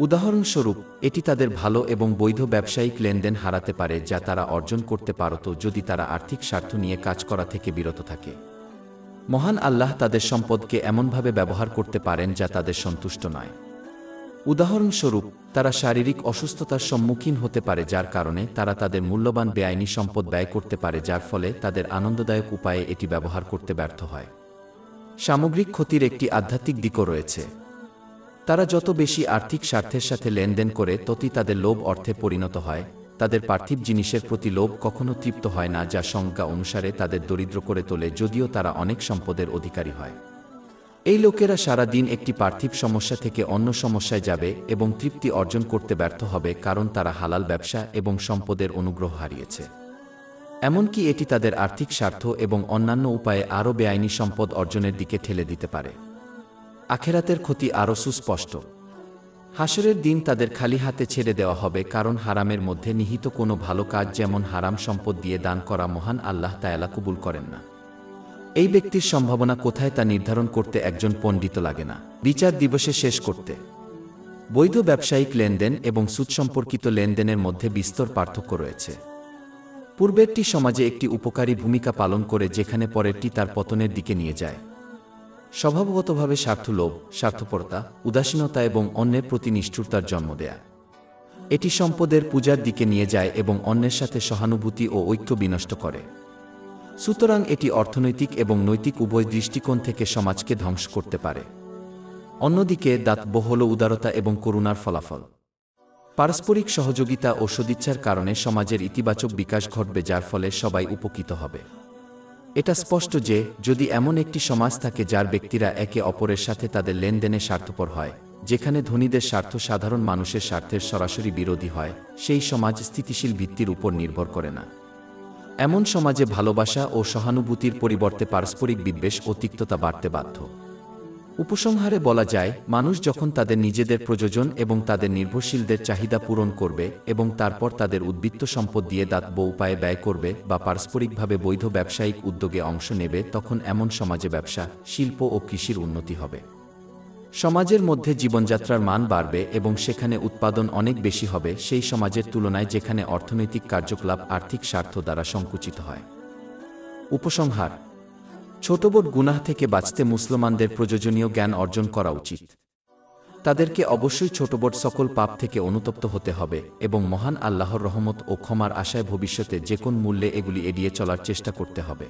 উদাহরণস্বরূপ, এটি তাদের ভালো এবং বৈধ ব্যবসায়িক লেনদেন হারাতে পারে যা তারা অর্জন করতে পারত যদি তারা আর্থিক স্বার্থ নিয়ে কাজ করা থেকে বিরত থাকে। মহান আল্লাহ তাদের সম্পদকে এমনভাবে ব্যবহার করতে পারেন যা তাদের সন্তুষ্ট নয়। উদাহরণস্বরূপ, তারা শারীরিক অসুস্থতার সম্মুখীন হতে পারে যার কারণে তারা তাদের মূল্যবান বেআইনি সম্পদ ব্যয় করতে পারে, যার ফলে তাদের আনন্দদায়ক উপায়ে এটি ব্যবহার করতে ব্যর্থ হয়। সামগ্রিক ক্ষতির একটি আধ্যাত্মিক দিকও রয়েছে। তারা যত বেশি আর্থিক স্বার্থের সাথে লেনদেন করে ততই তাদের লোভ অর্থে পরিণত হয়। তাদের পার্থিব জিনিসের প্রতি লোভ কখনো তৃপ্ত হয় না, যা সংজ্ঞা অনুসারে তাদের দরিদ্র করে তোলে যদিও তারা অনেক সম্পদের অধিকারী হয়। এই লোকেরা সারা দিন একটি পার্থিব সমস্যা থেকে অন্য সমস্যায় যাবে এবং তৃপ্তি অর্জন করতে ব্যর্থ হবে, কারণ তারা হালাল ব্যবসা এবং সম্পদের অনুগ্রহ হারিয়েছে। এমনকি এটি তাদের আর্থিক স্বার্থ এবং অন্যান্য উপায়ে আরও বেআইনি সম্পদ অর্জনের দিকে ঠেলে দিতে পারে। আখেরাতের ক্ষতি আরও সুস্পষ্ট। হাসরের দিন তাদের খালি হাতে ছেড়ে দেওয়া হবে, কারণ হারামের মধ্যে নিহিত কোনো ভালো কাজ, যেমন হারাম সম্পদ দিয়ে দান করা, মহান আল্লাহ তাআলা কবুল করেন না। এই ব্যক্তির সম্ভাবনা কোথায় তা নির্ধারণ করতে একজন পণ্ডিত লাগে না। বিচার দিবসে শেষ করতে বৈধ ব্যবসায়িক লেনদেন এবং সুদ সম্পর্কিত লেনদেনের মধ্যে বিস্তর পার্থক্য রয়েছে। পূর্বেরটি সমাজে একটি উপকারী ভূমিকা পালন করে, যেখানে পরেরটি তার পতনের দিকে নিয়ে যায়। স্বভাবগতভাবে স্বার্থলোভ, স্বার্থপরতা, উদাসীনতা এবং অন্যের প্রতি নিষ্ঠুরতার জন্ম দেয়। এটি সম্পদের পূজার দিকে নিয়ে যায় এবং অন্যের সাথে সহানুভূতি ও ঐক্য বিনষ্ট করে। সুতরাং এটি অর্থনৈতিক এবং নৈতিক উভয় দৃষ্টিকোণ থেকে সমাজকে ধ্বংস করতে পারে। অন্যদিকে দাতব্য হল উদারতা এবং করুণার ফলাফল। পারস্পরিক সহযোগিতা ও সদিচ্ছার কারণে সমাজের ইতিবাচক বিকাশ ঘটবে, যার ফলে সবাই উপকৃত হবে। এটা স্পষ্ট যে যদি এমন একটি সমাজ থাকে যার ব্যক্তিরা একে অপরের সাথে তাদের লেনদেনে স্বার্থপর হয়, যেখানে ধনীদের স্বার্থ সাধারণ মানুষের স্বার্থের সরাসরি বিরোধী হয়, সেই সমাজ স্থিতিশীল ভিত্তির উপর নির্ভর করে না। এমন সমাজে ভালোবাসা ও সহানুভূতির পরিবর্তে পারস্পরিক বিদ্বেষ ও তিক্ততা বাড়তে বাধ্য। উপসংহারে বলা যায়, মানুষ যখন তাদের নিজেদের প্রয়োজন এবং তাদের নির্ভরশীলদের চাহিদা পূরণ করবে এবং তারপর তাদের উদ্বৃত্ত সম্পদ দিয়ে দাতব্য উপায়ে ব্যয় করবে বা পারস্পরিকভাবে বৈধ ব্যবসায়িক উদ্যোগে অংশ নেবে, তখন এমন সমাজে ব্যবসা, শিল্প ও কৃষির উন্নতি হবে। সমাজের মধ্যে জীবনযাত্রার মান বাড়বে এবং সেখানে উৎপাদন অনেক বেশি হবে সেই সমাজের তুলনায় যেখানে অর্থনৈতিক কার্যকলাপ আর্থিক স্বার্থ দ্বারা সংকুচিত হয়। উপসংহার: ছোটবড় গুনাহ থেকে বাঁচতে মুসলমানদের প্রয়োজনীয় জ্ঞান অর্জন করা উচিত। তাদেরকে অবশ্যই ছোটবড় সকল পাপ থেকে অনুতপ্ত হতে হবে এবং মহান আল্লাহর রহমত ও ক্ষমার আশায় ভবিষ্যতে যে কোন মূল্যে এগুলি এড়িয়ে চলার চেষ্টা করতে হবে।